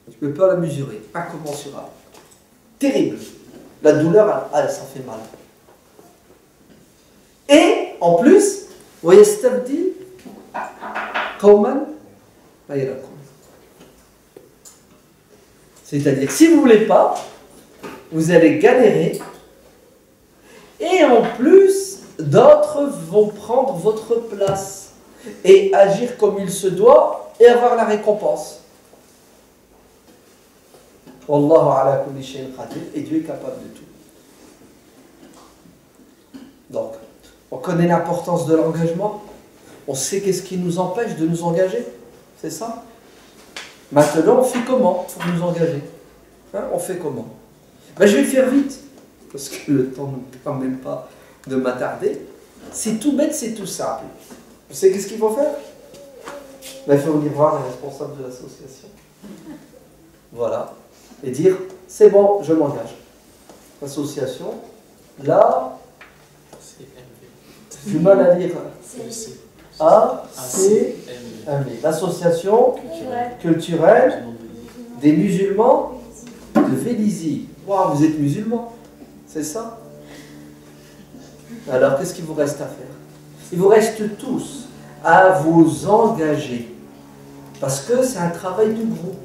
Tu ne peux pas la mesurer. Incommensurable. Terrible. La douleur, ça fait mal. Et, en plus, وَيَسْتَبْدِلْ قَوْمًا غَيْرَكُمْ. C'est-à-dire, si vous ne voulez pas, vous allez galérer. Et en plus, d'autres vont prendre votre place et agir comme il se doit et avoir la récompense. Wallahu ala kulli shay'in qadir, et Dieu est capable de tout. Donc, on connaît l'importance de l'engagement, on sait qu'est-ce qui nous empêche de nous engager, c'est ça? Maintenant, on fait comment pour nous engager? On fait comment? Je vais faire vite, parce que le temps ne me permet même pas de m'attarder. C'est tout bête, c'est tout simple. Vous savez qu'est-ce qu'il faut faire? Il faut venir voir les responsables de l'association. Voilà. Et dire, c'est bon, je m'engage. L'association, là, j'ai du mal à lire. A-C-M-V. L'association culturelle des musulmans de Vélizy. Wow, vous êtes musulmans, c'est ça? Alors, qu'est-ce qu'il vous reste à faire? Il vous reste tous à vous engager. Parce que c'est un travail de groupe.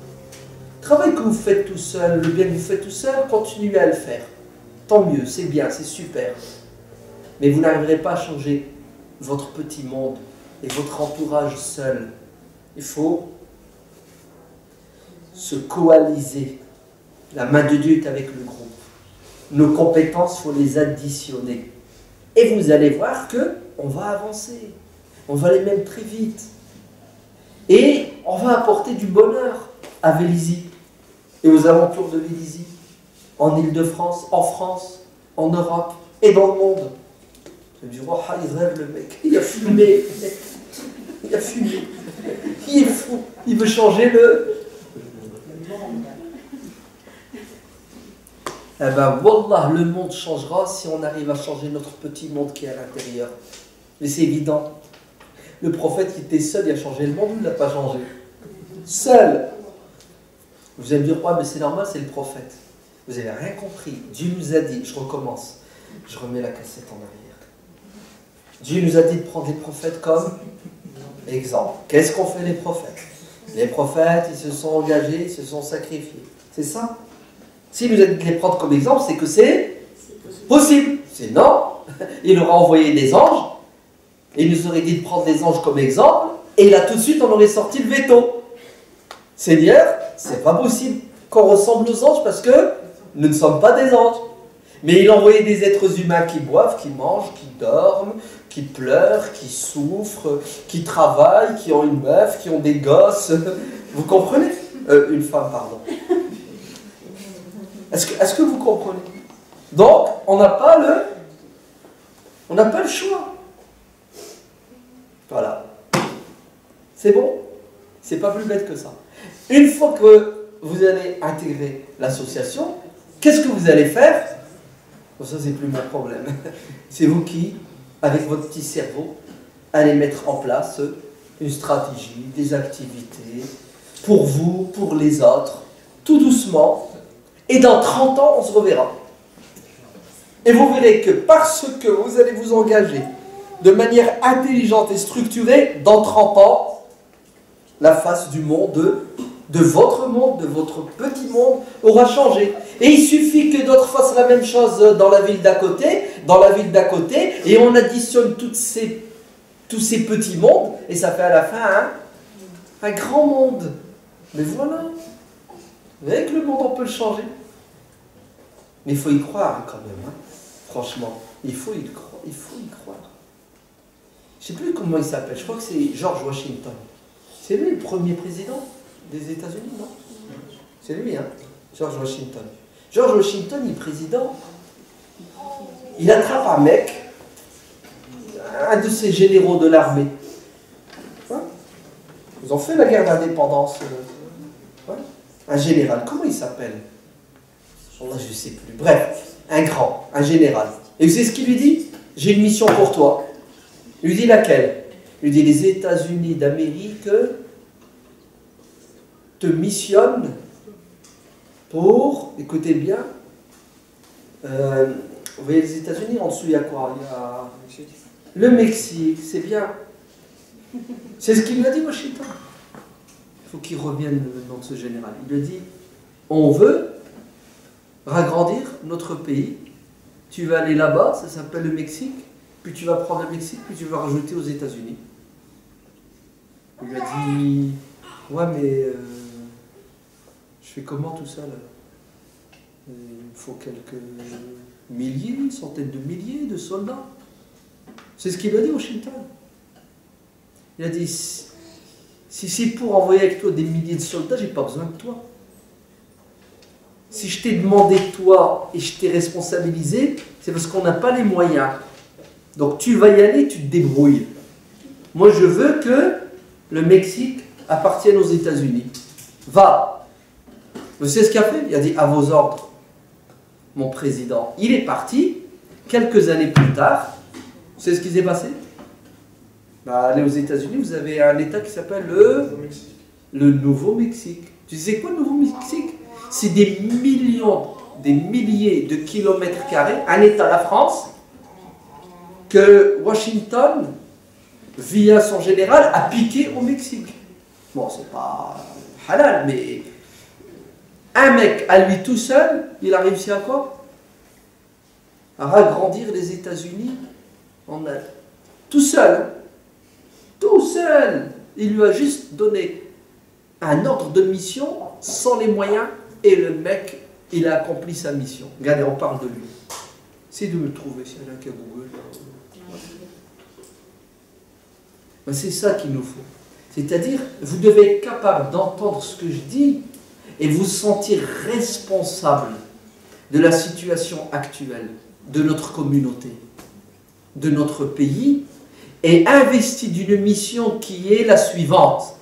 Le travail que vous faites tout seul, le bien que vous faites tout seul, continuez à le faire. Tant mieux, c'est bien, c'est super. Mais vous n'arriverez pas à changer votre petit monde et votre entourage seul. Il faut se coaliser. La main de Dieu est avec le groupe. Nos compétences, il faut les additionner. Et vous allez voir qu'on va avancer. On va aller même très vite. Et on va apporter du bonheur à Vélizy et aux alentours de Vélizy, en Île-de-France, en France, en Europe et dans le monde. Je me dis, oh, il rêve le mec, il a fumé. Il a fumé. Il est fou. Il veut changer le monde. Eh ben, wallah, le monde changera si on arrive à changer notre petit monde qui est à l'intérieur. Mais c'est évident. Le prophète qui était seul, il a changé le monde ou il ne l'a pas changé? Seul. Vous allez me dire, ouais, mais c'est normal, c'est le prophète. Vous n'avez rien compris. Dieu nous a dit, je recommence, je remets la cassette en arrière. Dieu nous a dit de prendre les prophètes comme exemple. Qu'est-ce qu'ont fait les prophètes? Les prophètes, ils se sont engagés, ils se sont sacrifiés. C'est ça? S'il nous a dit de les prendre comme exemple, c'est que c'est possible. Sinon, il aura envoyé des anges, et il nous aurait dit de prendre des anges comme exemple, et là tout de suite on aurait sorti le veto. Seigneur, c'est pas possible qu'on ressemble aux anges parce que nous ne sommes pas des anges. Mais il a envoyé des êtres humains qui boivent, qui mangent, qui dorment, qui pleurent, qui souffrent, qui travaillent, qui ont une meuf, qui ont des gosses. Vous comprenez? Une femme, pardon. Est-ce que vous comprenez? Donc, on n'a pas le choix. Voilà. C'est bon? C'est pas plus bête que ça. Une fois que vous allez intégrer l'association, qu'est-ce que vous allez faire? Bon, ça, c'est plus mon problème. C'est vous qui, avec votre petit cerveau, allez mettre en place une stratégie, des activités, pour vous, pour les autres, tout doucement. Et dans 30 ans, on se reverra. Et vous verrez que parce que vous allez vous engager de manière intelligente et structurée, dans 30 ans, la face du monde, de votre monde, de votre petit monde, aura changé. Et il suffit que d'autres fassent la même chose dans la ville d'à côté, et on additionne tous ces petits mondes, et ça fait à la fin un grand monde. Mais voilà. Vous voyez que le monde, on peut le changer. Mais il faut y croire quand même. Franchement, il faut y croire. Je ne sais plus comment il s'appelle. Je crois que c'est George Washington. C'est lui le premier président des États-Unis, non? C'est lui, George Washington. George Washington, il est président. Il attrape un mec, un de ses généraux de l'armée. Ils ont fait la guerre d'indépendance. Un général, comment il s'appelle? Je ne sais plus. Bref, un général. Et vous savez ce qu'il lui dit? J'ai une mission pour toi. Il lui dit laquelle? Il lui dit les États-Unis d'Amérique te missionnent pour, écoutez bien, vous voyez les États-Unis, en dessous il y a quoi? Il y a le Mexique, c'est bien. C'est ce qu'il lui a dit Washington. Il faut qu'il revienne dans ce général. Il lui a dit, on veut ragrandir notre pays. Tu vas aller là-bas, ça s'appelle le Mexique, puis tu vas prendre le Mexique, puis tu vas rajouter aux États-Unis. Il lui a dit, ouais mais je fais comment tout ça là? Il me faut quelques milliers, centaines de milliers de soldats. C'est ce qu'il a dit Washington. Il a dit, si c'est pour envoyer avec toi des milliers de soldats, j'ai pas besoin de toi. Si je t'ai demandé de toi et je t'ai responsabilisé, c'est parce qu'on n'a pas les moyens. Donc tu vas y aller, tu te débrouilles. Moi je veux que le Mexique appartienne aux États-Unis. Va. Vous savez ce qu'il a fait? Il a dit, à vos ordres, mon président. Il est parti, quelques années plus tard. Vous savez ce qui s'est passé? Allez aux États-Unis, vous avez un État qui s'appelle le Nouveau-Mexique. Tu sais quoi le Nouveau-Mexique? C'est des millions, des milliers de kilomètres carrés, un État, la France, que Washington, via son général, a piqué au Mexique. Bon, c'est pas halal, mais un mec à lui tout seul, il a réussi à quoi? À ragrandir les États-Unis en Inde. Tout seul, hein? Tout seul. Il lui a juste donné un ordre de mission sans les moyens et le mec, il a accompli sa mission. Regardez, on parle de lui. C'est de me trouver, s'il y en a qui a Google. Ben, c'est ça qu'il nous faut. C'est-à-dire, vous devez être capable d'entendre ce que je dis et vous sentir responsable de la situation actuelle, de notre communauté, de notre pays, et investi d'une mission qui est la suivante.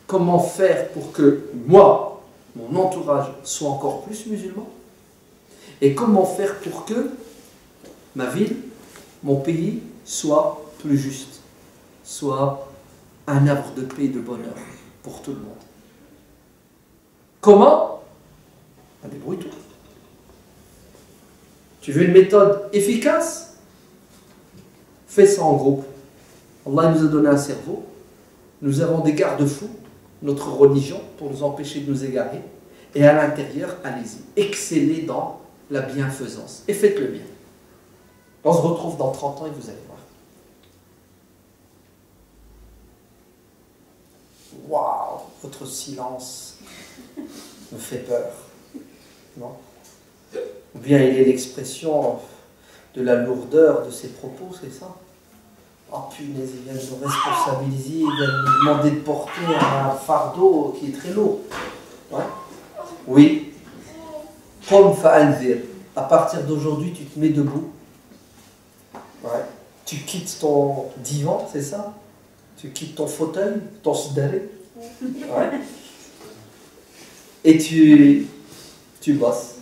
Comment faire pour que moi, mon entourage, soit encore plus musulman? Et comment faire pour que ma ville, mon pays, soit plus juste, soit un havre de paix et de bonheur pour tout le monde? Comment? Débrouille-toi. Tu veux une méthode efficace? Fais ça en groupe. Allah nous a donné un cerveau. Nous avons des garde-fous, notre religion, pour nous empêcher de nous égarer. Et à l'intérieur, allez-y. Excellez dans la bienfaisance. Et faites le bien. On se retrouve dans 30 ans et vous allez voir. Waouh, votre silence me fait peur. Non? Ou bien il est l'expression de la lourdeur de ses propos, c'est ça? Oh punaise, il vient de nous responsabiliser, il vient de nous demander de porter un fardeau qui est très lourd. Ouais. Oui. Comme fa'anzir. À partir d'aujourd'hui, tu te mets debout. Ouais. Tu quittes ton divan, c'est ça? Tu quittes ton fauteuil, ton sidéré. Ouais. Et tu bosses.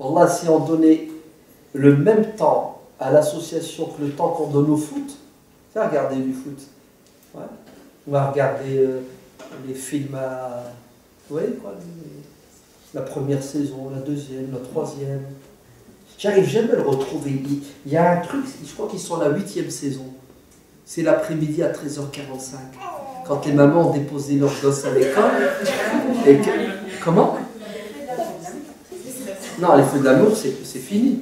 Allah, si on donnait le même temps à l'association que le temps qu'on donne au foot, c'est à regarder du foot. Ouais. On va regarder les films à... Vous voyez quoi? La première saison, la deuxième, la troisième. J'arrive jamais à le retrouver. Il y a un truc, je crois qu'ils sont à la 8e saison. C'est l'après-midi à 13h45. Quand les mamans ont déposé leurs gosses à l'école. Et que... Comment? Non, les feux de l'amour, c'est fini.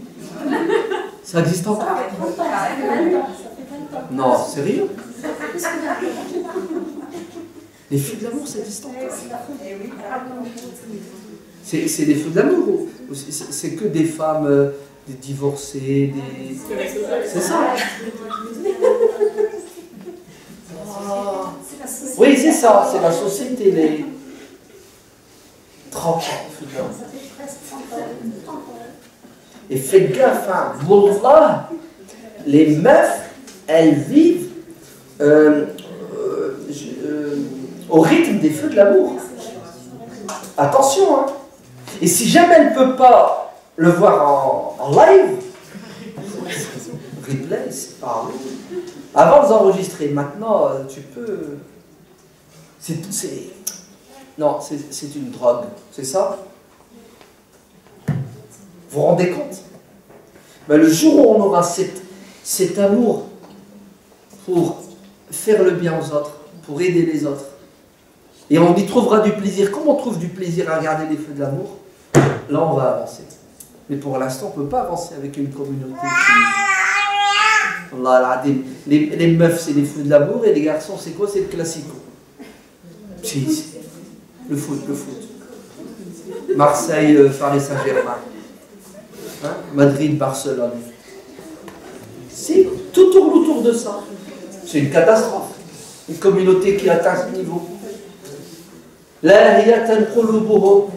Ça existe encore? Non, sérieux? Les feux de l'amour, ça existe encore? C'est des feux de l'amour? C'est que des femmes, des divorcées, des... C'est ça? Oui, c'est ça, c'est la société, les 30 ans, feux de l'amour. Et faites gaffe, hein, Wallah, les meufs, elles vivent au rythme des feux de l'amour. Attention, hein. Et si jamais elle ne peut pas le voir en live, replay, ah oui. Avant de les enregistrer, maintenant tu peux... Non, c'est une drogue, c'est ça? Vous vous rendez compte? Ben, le jour où on aura cet amour pour faire le bien aux autres, pour aider les autres, et on y trouvera du plaisir, comme on trouve du plaisir à regarder les feux de l'amour, là on va avancer. Mais pour l'instant, on ne peut pas avancer avec une communauté qui... Allah, les meufs, c'est les feux de l'amour, et les garçons, c'est quoi? C'est le classico. Le foot. Marseille, Paris Saint-Germain. Hein? Madrid, Barcelone. Tout tourne autour de ça. C'est une catastrophe. Une communauté qui atteint ce niveau. لاهية قلوبهم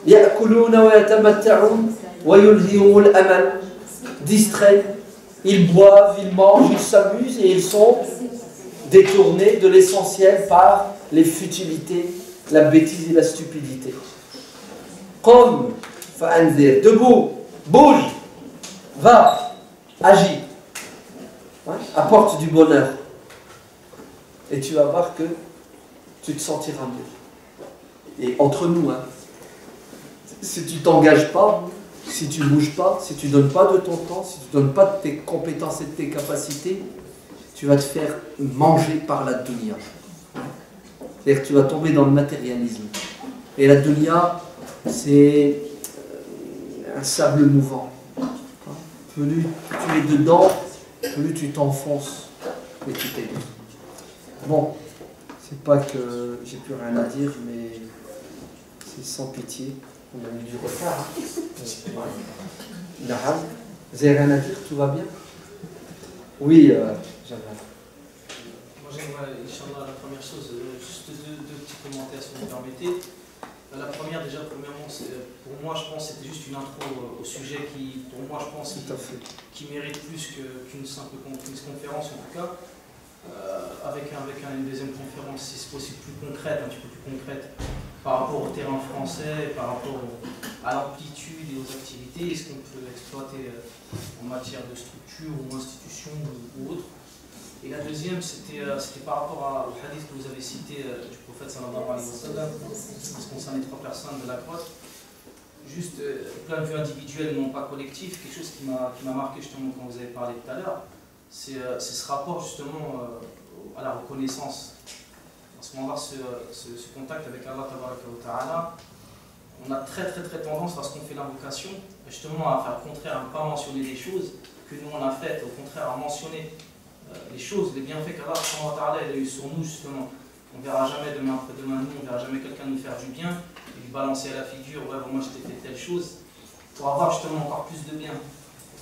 يأكلون ويتمتعون ويلهيهم الأمل. Distraits, ils boivent, ils mangent, ils s'amusent et ils sont détournés de l'essentiel par les futilités, la bêtise et la stupidité. Qum fa'anzir, debout, bouge, va, agis, apporte du bonheur. Et tu vas voir que tu te sentiras mieux. Et entre nous, si tu t'engages pas, si tu ne bouges pas, si tu ne donnes pas de ton temps, si tu ne donnes pas de tes compétences et de tes capacités, tu vas te faire manger par la dunya. C'est-à-dire que tu vas tomber dans le matérialisme. Et la dunya, c'est un sable mouvant. Plus tu es dedans, plus tu t'enfonces et tu t'aides. Bon, c'est pas que j'ai plus rien à dire, mais c'est sans pitié. On a eu du retard. Naham, vous avez rien à dire? Tout va bien? Oui, j'avais. Moi j'aimerais, Inch'Allah, la première chose, juste deux petits commentaires si vous me permettez. La première, déjà, premièrement, pour moi, je pense que c'était juste une intro au sujet qui, pour moi, je pense, qui mérite plus qu'une simple conférence, en tout cas. Avec une deuxième conférence, si c'est possible, plus concrète, un petit peu plus concrète, par rapport au terrain français, par rapport à l'amplitude et aux activités, est-ce qu'on peut exploiter en matière de structure ou institution ou autre. Et la deuxième, c'était par rapport au hadith que vous avez cité du prophète sallallahu alayhi wa sallam, qui concerne les trois personnes de la grotte. Juste, plein de vue individuel, non pas collectif, quelque chose qui m'a marqué justement quand vous avez parlé tout à l'heure, c'est ce rapport justement à la reconnaissance. Parce qu'on va avoir ce contact avec Allah Ta'ala, on a très tendance, lorsqu'on fait l'invocation, justement à faire le contraire, à ne pas mentionner des choses que nous on a faites, au contraire à mentionner les choses, les bienfaits qu'Allah a eu sur nous justement. On ne verra jamais demain après-demain nous, on ne verra jamais quelqu'un nous faire du bien et lui balancer à la figure, ouais, bon, moi je t'ai fait telle chose, pour avoir justement encore plus de bien.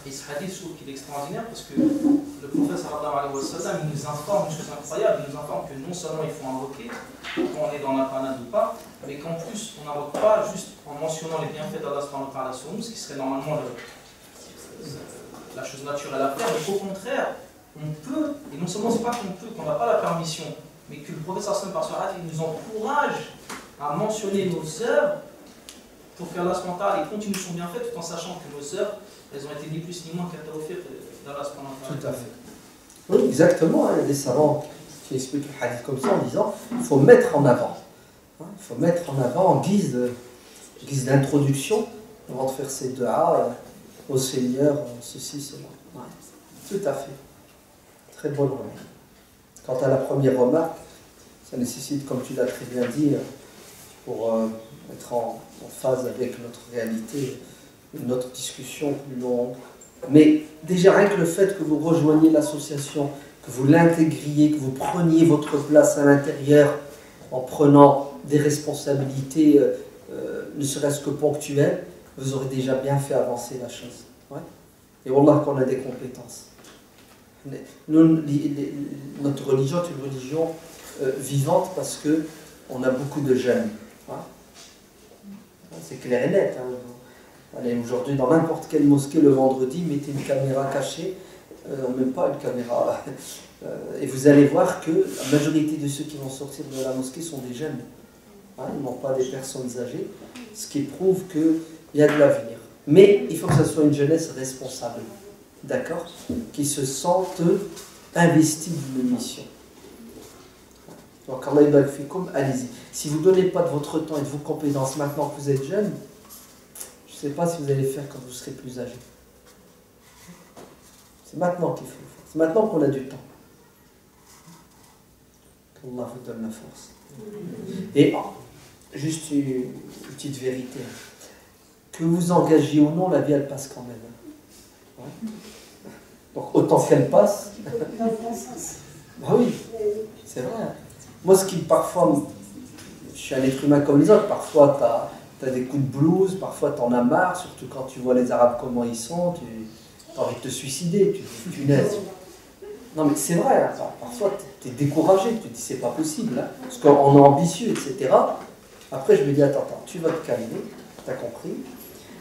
Et ce hadith, je trouve qu'il est extraordinaire parce que le prophète sallallahu alayhi wa sallam, il nous informe une chose incroyable, il nous informe que non seulement il faut invoquer quand on est dans la panade ou pas, mais qu'en plus on n'invoque pas juste en mentionnant les bienfaits d'Allah sur nous, ce qui serait normalement la chose naturelle à faire, mais qu'au contraire, on peut, et non seulement c'est pas qu'on peut, qu'on n'a pas la permission, mais que le prophète sallallahu alayhi wa sallam, par ce hadith, il nous encourage à mentionner nos œuvres pour qu'Allah continue son bienfait tout en sachant que nos œuvres, elles ont été ni plus ni moins qu'un tawfiq d'Allah. Tout à fait. Oui, exactement. Il y a des savants qui expliquent le hadith comme ça en disant il faut mettre en avant. Il faut mettre en avant en guise d'introduction avant de faire ces du'as au Seigneur, ceci, cela. Ouais. Tout à fait. Très bonne remarque. Quant à la première remarque, ça nécessite, comme tu l'as très bien dit, pour être en phase avec notre réalité, une autre discussion plus longue. Mais déjà, rien que le fait que vous rejoigniez l'association, que vous l'intégriez, que vous preniez votre place à l'intérieur en prenant des responsabilités, ne serait-ce que ponctuelles, vous aurez déjà bien fait avancer la chose. Ouais. Et wallah qu'on a des compétences. Nous, notre religion est une religion vivante parce qu'on a beaucoup de jeunes. Ouais. C'est clair et net. Hein. Allez, aujourd'hui, dans n'importe quelle mosquée, le vendredi, mettez une caméra cachée, même pas une caméra, et vous allez voir que la majorité de ceux qui vont sortir de la mosquée sont des jeunes. Hein, ils n'ont pas des personnes âgées, ce qui prouve qu'il y a de l'avenir. Mais il faut que ce soit une jeunesse responsable, d'accord, qui se sente investie d'une mission. Donc, Allah, allez-y. Si vous ne donnez pas de votre temps et de vos compétences maintenant que vous êtes jeune, je ne sais pas si vous allez le faire quand vous serez plus âgé. C'est maintenant qu'il faut le faire. C'est maintenant qu'on a du temps. qu'Allah vous donne la force. Et juste une petite vérité. Que vous engagiez ou non, la vie elle passe quand même. Ouais. Donc autant qu'elle passe. Ah oui, c'est vrai. Moi, ce qui parfois, je suis un être humain comme les autres, parfois tu as des coups de blues, parfois tu en as marre, surtout quand tu vois les Arabes comment ils sont, tu as envie de te suicider, tu te dis punaise. Non mais c'est vrai, hein, parfois tu es découragé, tu te dis c'est pas possible, hein, parce qu'on est ambitieux, etc. Après je me dis attends, tu vas te calmer, tu as compris,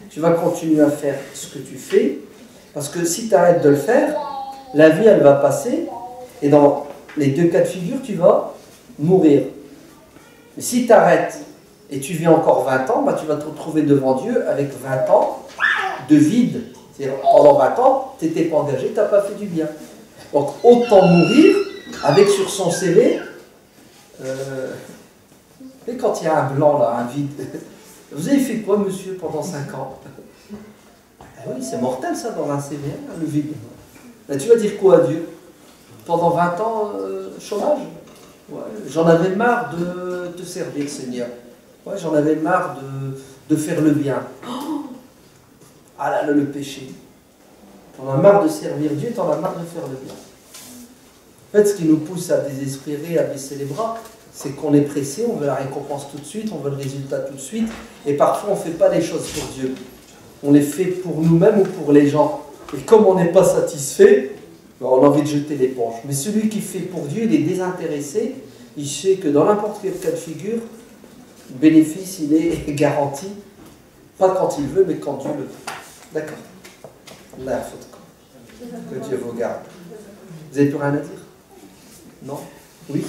tu vas continuer à faire ce que tu fais, parce que si tu arrêtes de le faire, la vie elle va passer, et dans les deux cas de figure tu vas mourir. Mais si tu arrêtes et tu vis encore 20 ans, bah, tu vas te retrouver devant Dieu avec 20 ans de vide. C'est-à-dire, pendant 20 ans, tu n'étais pas engagé, tu n'as pas fait du bien. Donc autant mourir avec sur son CV, et quand il y a un blanc là, un vide, vous avez fait quoi monsieur pendant 5 ans? Ah oui, c'est mortel ça dans un CV, hein, le vide. Là, tu vas dire quoi à Dieu? Pendant 20 ans, chômage? Ouais, j'en avais marre de te servir, Seigneur. Ouais, j'en avais marre de faire le bien. Oh, ah là, le péché. T'en as marre de servir Dieu, t'en as marre de faire le bien. En fait, ce qui nous pousse à désespérer, à baisser les bras, c'est qu'on est pressé, on veut la récompense tout de suite, on veut le résultat tout de suite, et parfois on ne fait pas les choses pour Dieu. On les fait pour nous-mêmes ou pour les gens. Et comme on n'est pas satisfait, on a envie de jeter l'éponge. Mais celui qui fait pour Dieu, il est désintéressé, il sait que dans n'importe quel cas de figure, le bénéfice, il est garanti, pas quand il veut, mais quand Dieu le veut. D'accord. Là, que Dieu vous garde. Vous n'avez plus rien à dire? Non? Oui?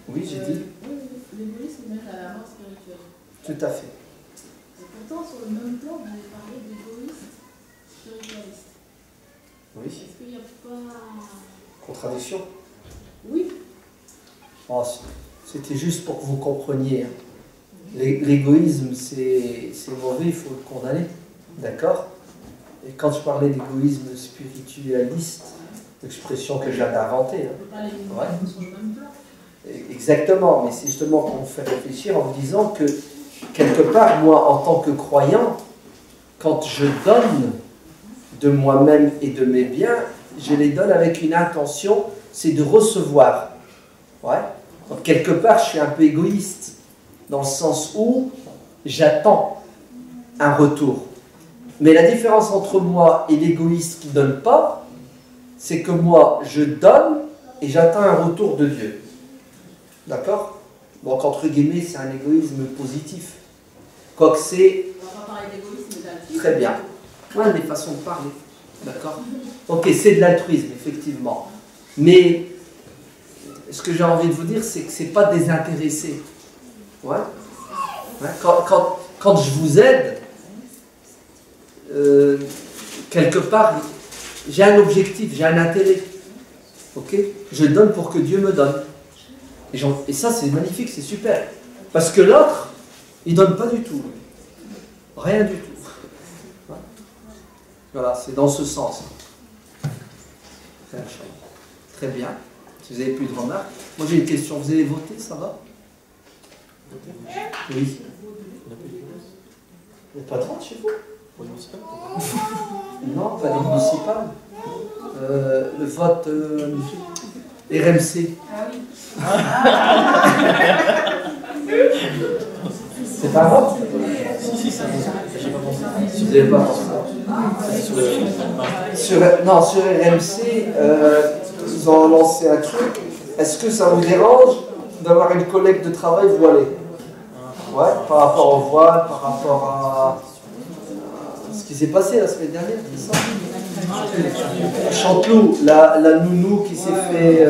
Oui, j'ai dit. L'égoïsme mène à la mort spirituelle. Tout à fait. Et pourtant, sur le même plan, vous avez parlé d'égoïste spiritualiste. Oui. Est-ce qu'il n'y a pas... Contradiction? Oui. Oh, c'était juste pour que vous compreniez. L'égoïsme, c'est mauvais, il faut le condamner. D'accord? Et quand je parlais d'égoïsme spiritualiste, l'expression que je viens d'inventer. On ne peut pas les mettre sur le même plan. Exactement, mais c'est justement pour vous faire réfléchir en vous disant que, quelque part, moi, en tant que croyant, quand je donne de moi-même et de mes biens, je les donne avec une intention, c'est de recevoir. Ouais. Donc, quelque part, je suis un peu égoïste, dans le sens où j'attends un retour. Mais la différence entre moi et l'égoïste qui ne donne pas, c'est que moi, je donne et j'attends un retour de Dieu. D'accord? Donc, entre guillemets, c'est un égoïsme positif. Quoique c'est... On va pas parler d'égoïsme, mais d'altruisme. Très bien. Ouais, les façons de parler. D'accord? Ok, c'est de l'altruisme, effectivement. Mais ce que j'ai envie de vous dire, c'est que ce n'est pas désintéressé. Ouais? Ouais, quand je vous aide, quelque part, j'ai un objectif, j'ai un intérêt. Ok? Je donne pour que Dieu me donne. Et ça, c'est magnifique, c'est super. Parce que l'autre, il ne donne pas du tout. Rien du tout. Voilà, c'est dans ce sens. Très bien. Si vous n'avez plus de remarques. Moi, j'ai une question. Vous avez voté, ça va? Oui. Il n'y a pas de vote chez vous? Non, pas des municipales. Le vote RMC. C'est pas un vote? Si, ça vous n'avez pas sur RMC, ils ont lancé un truc. Est-ce que ça vous dérange d'avoir une collègue de travail voilée? Ouais, par rapport au voile, par rapport à ce qui s'est passé la semaine dernière, c'est ça? Chanteloup, la nounou qui s'est fait...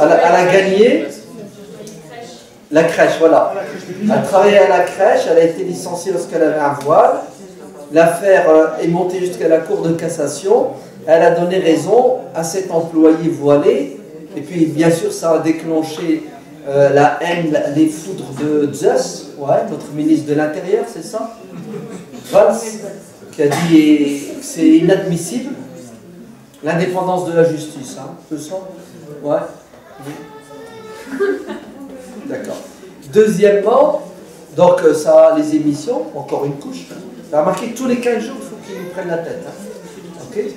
elle a gagné la crèche, voilà. Elle travaillait à la crèche, elle a été licenciée lorsqu'elle avait un voile. L'affaire est montée jusqu'à la cour de cassation. Elle a donné raison à cet employé voilé. Et puis, bien sûr, ça a déclenché la haine, les foudres de Zeus, ouais, notre ministre de l'Intérieur, c'est ça? Valls, qui a dit que c'est inadmissible. L'indépendance de la justice, hein, c'est ça? Ouais. D'accord. Deuxièmement, donc ça, les émissions, encore une couche. Vous avez remarqué que tous les 15 jours, il faut qu'ils nous prennent la tête. Hein. Okay.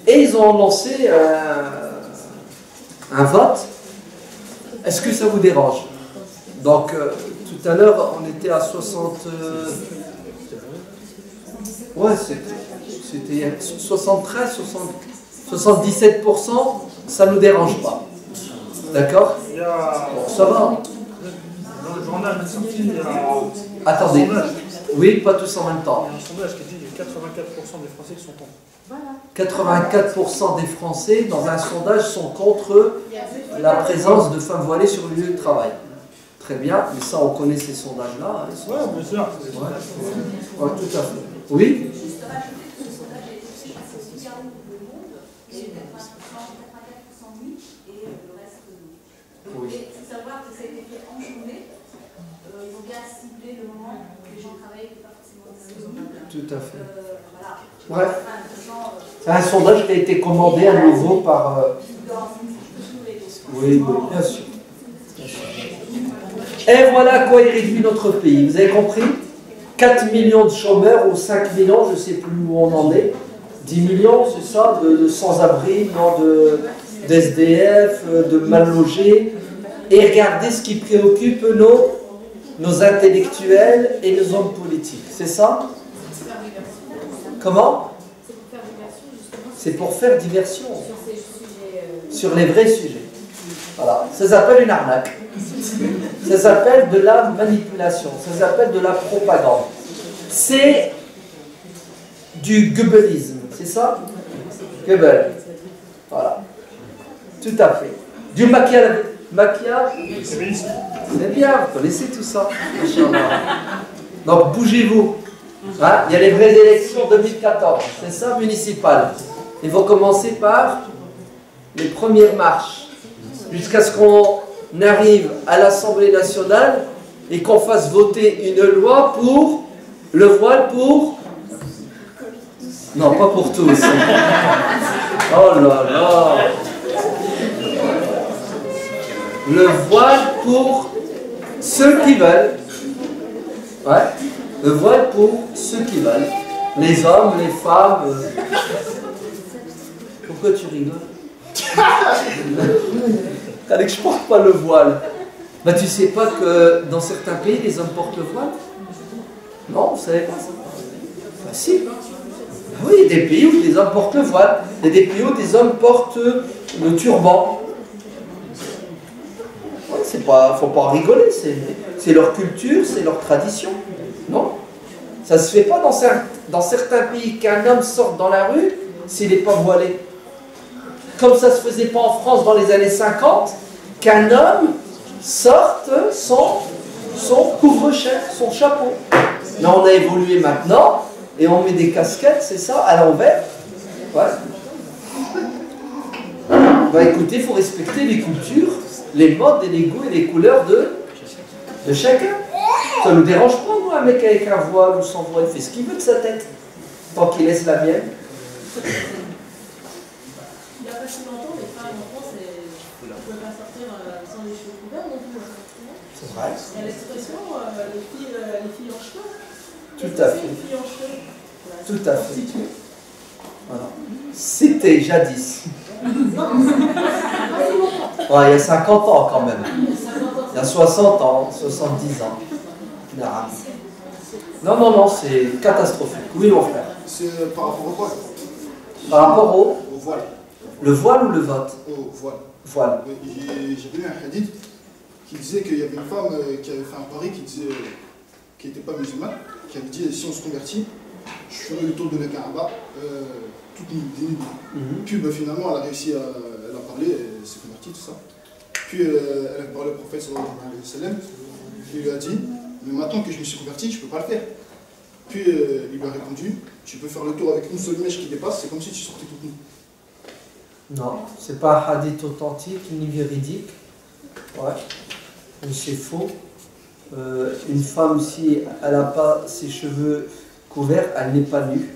Et ils ont lancé un vote. Est-ce que ça vous dérange? Donc, tout à l'heure, on était à 60... ouais, c'était 73, 77%, ça ne nous dérange pas. D'accord? Bon, ça va. Dans le journal, attendez. Oui, pas tous en même temps. Il y a un sondage qui dit que 84% des Français qui sont contre. 84% des Français, dans un sondage, sont contre la présence de femmes voilées sur le lieu de travail. Très bien, mais ça, on connaît ces sondages-là. Hein, Oui, bien sûr. Ouais, tout à fait. Oui? Oui. Il faut savoir que ça a été fait en journée. Ils ont bien ciblé le moment où les gens travaillaient, pas forcément disponibles. Tout à fait. Voilà. Ouais. C'est un sondage qui a été commandé à nouveau par... Oui, oui, bien sûr. Et voilà à quoi est réduit notre pays. Vous avez compris? 4 millions de chômeurs ou 5 millions, je ne sais plus où on en est. 10 millions, c'est ça, de sans-abri, d'SDF, de mal logés. Et regardez ce qui préoccupe nos intellectuels et nos hommes politiques. C'est ça? Comment? C'est pour faire diversion. Sur les vrais sujets. Voilà. Ça s'appelle une arnaque. Ça s'appelle de la manipulation. Ça s'appelle de la propagande. C'est du Goebbélisme. C'est ça? Goebbels. Voilà. Tout à fait. Du Machiavel. C'est bien, vous connaissez tout ça. Donc bougez-vous. Hein? Il y a les vraies élections 2014. C'est ça, municipales. Il faut commencer par les premières marches. Jusqu'à ce qu'on arrive à l'Assemblée nationale et qu'on fasse voter une loi pour le voile pour... Non, pas pour tous. Oh là là. Le voile pour ceux qui veulent. Ouais. Le voile pour ceux qui veulent. Les hommes, les femmes. Pourquoi tu rigoles? Quand je porte pas le voile. Bah tu sais pas que dans certains pays les hommes portent le voile? Non, vous savez pas ça? Bah si. Bah oui, il y a des pays où les hommes portent le voile. Il y a des pays où les hommes portent le turban. Ouais, c'est pas, faut pas rigoler, c'est leur culture, c'est leur tradition. Non? Ça se fait pas dans certains pays qu'un homme sorte dans la rue s'il n'est pas voilé. Comme ça se faisait pas en France dans les années 50, qu'un homme sorte son couvre-chef, son chapeau. Mais on a évolué maintenant et on met des casquettes, c'est ça, à l'envers. Ouais. Bah écoutez, il faut respecter les cultures, les modes et les goûts et les couleurs de chacun. Ça ne nous dérange pas, moi, un mec avec un voile ou sans voile, il fait ce qu'il veut de sa tête, tant qu'il laisse la mienne. Il n'y a pas si longtemps, les femmes en France, elles ne pouvaient pas sortir sans les cheveux couverts non plus. C'est vrai. Il y a l'expression les filles en cheveux. Tout à fait. Les filles en cheveux. Tout à fait. Voilà. C'était jadis. Ouais, il y a 50 ans quand même. Il y a 60 ans, 70 ans. Non, c'est catastrophique. Oui, mon frère. C'est par rapport au voile. Par rapport au voile. Le voile ou le vote? Au voile. Voile. J'ai vu un hadith qui disait qu'il y avait une femme qui avait fait un pari qui n'était pas musulmane, qui avait dit si on se convertit, je ferai le tour de la Kaaba toute nue. Puis finalement, elle a réussi à parler, elle s'est convertie, tout ça. Puis elle a parlé au prophète sallallahu alayhi wa sallam, il lui a dit mais maintenant que je me suis converti, je ne peux pas le faire. Puis il lui a répondu tu peux faire le tour avec une seule mèche qui dépasse, c'est comme si tu sortais toute nue. Non, c'est pas un hadith authentique ni véridique. Ouais. c'est faux. Une femme, si elle n'a pas ses cheveux couverts, elle n'est pas nue.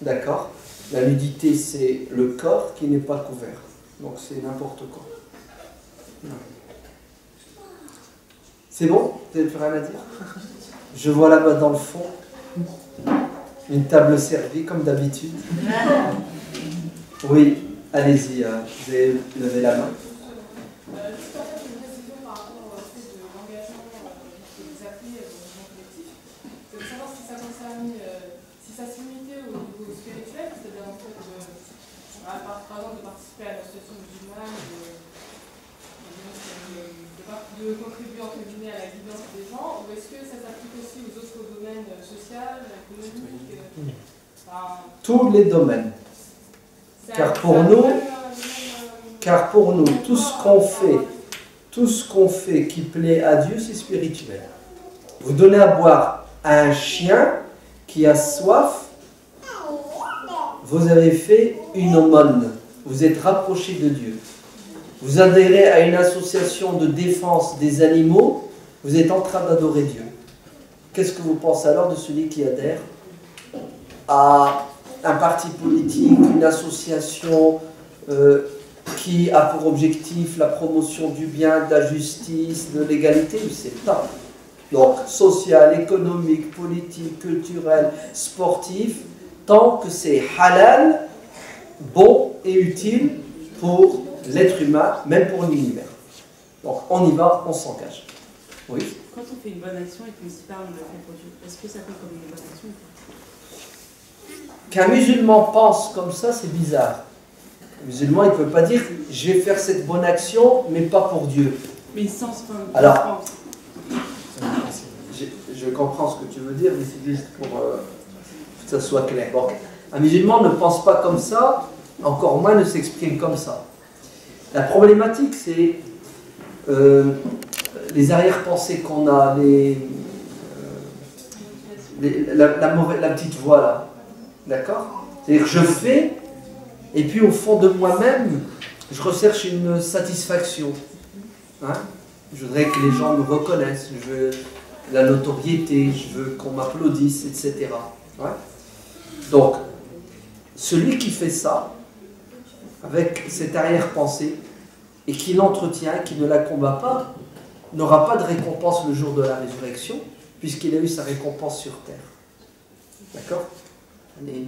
D'accord? La nudité, c'est le corps qui n'est pas couvert. Donc c'est n'importe quoi. C'est bon? Vous n'avez plus rien à dire? Je vois là-bas dans le fond une table servie comme d'habitude. Oui, allez-y, vous avez levé la main. Juste en fait une précision par rapport au fait de l'engagement que vous appelez au mouvement collectif. C'est de savoir si ça concerne, si ça se limitait au niveau spirituel, c'est-à-dire en fait par exemple de participer à l'association musulmane, de contribuer entre guillemets à la guidance des gens, ou est-ce que ça s'applique aussi aux autres domaines sociaux, économiques, tous les domaines. Car pour nous, tout ce qu'on fait qui plaît à Dieu, c'est spirituel. Vous donnez à boire à un chien qui a soif, vous avez fait une aumône, vous êtes rapproché de Dieu. Vous adhérez à une association de défense des animaux, vous êtes en train d'adorer Dieu. Qu'est-ce que vous pensez alors de celui qui adhère à un parti politique, une association qui a pour objectif la promotion du bien, de la justice, de l'égalité? C'est pas. Donc, social, économique, politique, culturel, sportif, tant que c'est halal, bon et utile pour l'être humain, même pour l'univers. Donc, on y va, on s'engage. Oui. Quand on fait une bonne action et qu'on s'y parle, on le fait pour Dieu, est-ce que ça fait comme une bonne action? Qu'un musulman pense comme ça, c'est bizarre. Le musulman, il ne peut pas dire « je vais faire cette bonne action, mais pas pour Dieu ». Mais sans alors, je comprends ce que tu veux dire, mais c'est juste pour que ça soit clair. Donc, un musulman ne pense pas comme ça, encore moins ne s'exprime comme ça. La problématique, c'est les arrière-pensées qu'on a, la petite voix là. D'accord? C'est-à-dire que je fais, et puis au fond de moi-même, je recherche une satisfaction. Hein? Je voudrais que les gens me reconnaissent, je veux la notoriété, je veux qu'on m'applaudisse, etc. Ouais? Donc, celui qui fait ça, avec cette arrière-pensée, et qui l'entretient, qui ne la combat pas, n'aura pas de récompense le jour de la résurrection, puisqu'il a eu sa récompense sur terre. D'accord? Il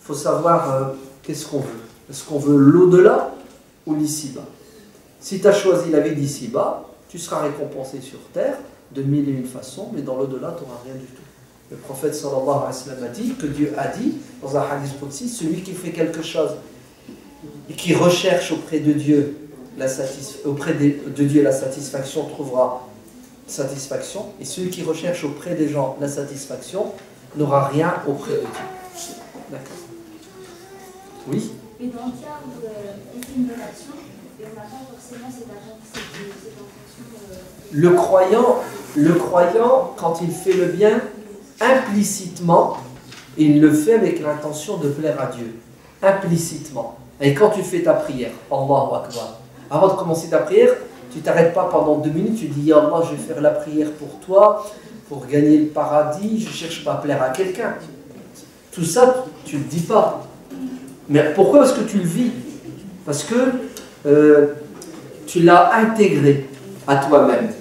faut savoir qu'est-ce qu'on veut. Est-ce qu'on veut l'au-delà ou l'ici-bas? Si tu as choisi la vie d'ici-bas, tu seras récompensé sur terre de mille et une façons, mais dans l'au-delà, tu n'auras rien du tout. Le prophète sallallahu alayhi wa sallam a dit, que Dieu a dit, dans un hadith qudsi, celui qui fait quelque chose et qui recherche auprès de Dieu la satisfaction trouvera satisfaction, et celui qui recherche auprès des gens la satisfaction n'aura rien auprès de Dieu. D'accord. Oui. Mais dans le cas où on fait une bonne action et on n'a pas forcément cette intention, le croyant, quand il fait le bien, implicitement, il le fait avec l'intention de plaire à Dieu. Implicitement. Et quand tu fais ta prière, Allahu Akbar, avant de commencer ta prière, tu ne t'arrêtes pas pendant 2 minutes, tu dis Allah, je vais faire la prière pour toi, pour gagner le paradis, je ne cherche pas à plaire à quelqu'un. Tout ça, tu ne le dis pas. Mais pourquoi? Parce que tu le vis. Parce que tu l'as intégré à toi-même.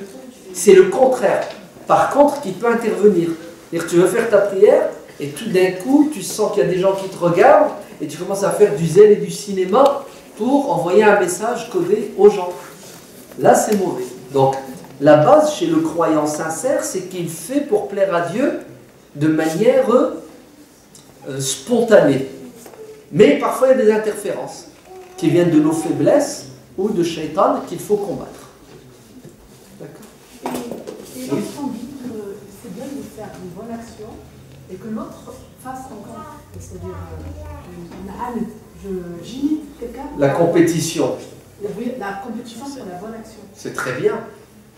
C'est le contraire. Par contre, qui peut intervenir. C'est-à-dire que tu veux faire ta prière et tout d'un coup, tu sens qu'il y a des gens qui te regardent et tu commences à faire du zèle et du cinéma pour envoyer un message codé aux gens. Là, c'est mauvais. Donc, la base chez le croyant sincère, c'est qu'il fait pour plaire à Dieu de manière spontanée. Mais parfois, il y a des interférences qui viennent de nos faiblesses ou de shaitan qu'il faut combattre. D'accord. Et lorsqu'on dit que c'est bien de faire une bonne action et que l'autre fasse encore, c'est-à-dire j'imite quelqu'un. La compétition. Oui, la compétition pour la bonne action. C'est très bien.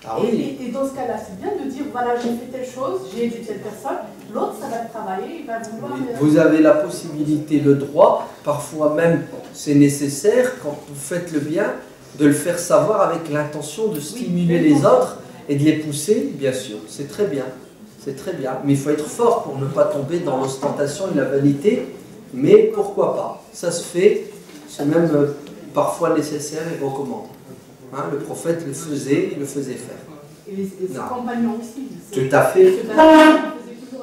Ah oui. Et dans ce cas-là, c'est bien de dire voilà, j'ai fait telle chose, j'ai aidé telle personne, l'autre ça va travailler, il va vouloir. Oui. Vous avez la possibilité, le droit, parfois même c'est nécessaire, quand vous faites le bien, de le faire savoir avec l'intention de stimuler les autres et de les pousser, bien sûr, c'est très bien. C'est très bien. Mais il faut être fort pour ne pas tomber dans l'ostentation et la vanité. Mais pourquoi pas? Ça se fait, c'est même parfois nécessaire et recommandé. Hein, le prophète le faisait, il le faisait faire. Et ses compagnons aussi. Tout à fait.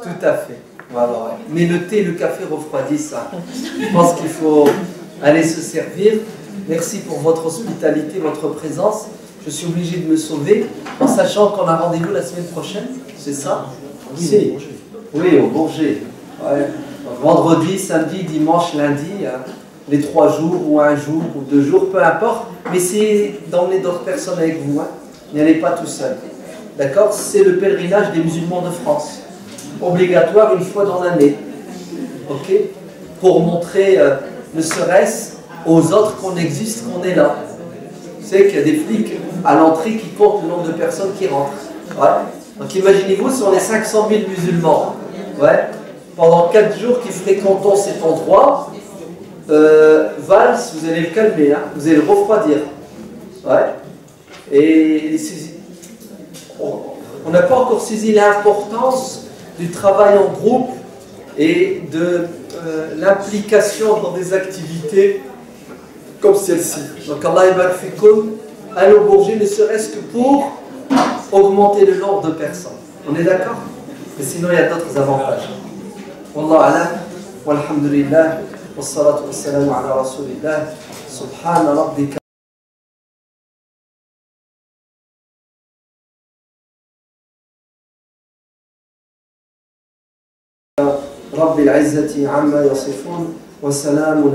Tout à fait. Voilà, ouais. Mais le thé et le café refroidissent ça. Je pense qu'il faut aller se servir. Merci pour votre hospitalité, votre présence. Je suis obligé de me sauver en sachant qu'on a rendez-vous la semaine prochaine. C'est ça? Oui, oui, au Bourget. Ouais. Vendredi, samedi, dimanche, lundi, hein, les 3 jours ou 1 jour ou 2 jours, peu importe. Mais c'est d'emmener d'autres personnes avec vous. Hein. N'y allez pas tout seul. D'accord? C'est le pèlerinage des musulmans de France. Obligatoire une fois dans l'année. Ok? Pour montrer, ne serait-ce aux autres qu'on existe, qu'on est là. Vous savez qu'il y a des flics à l'entrée qui comptent le nombre de personnes qui rentrent. Ouais. Donc imaginez-vous si on est 500 000 musulmans. Ouais. Pendant 4 jours qui fréquentons cet endroit, Valls, vous allez le calmer, hein, vous allez le refroidir. Ouais. Et on n'a pas encore saisi l'importance du travail en groupe et de l'implication dans des activités comme celle-ci. Donc Allah yabarak fikoum, allez au Bourget ne serait-ce que pour augmenter le nombre de personnes. On est d'accord? Mais sinon il y a d'autres avantages. Wallahu a'lam, walhamdulillah, wassalatu wassalamu ala rasulillah, subhana rabbika. رب العزة عما يصفون وسلام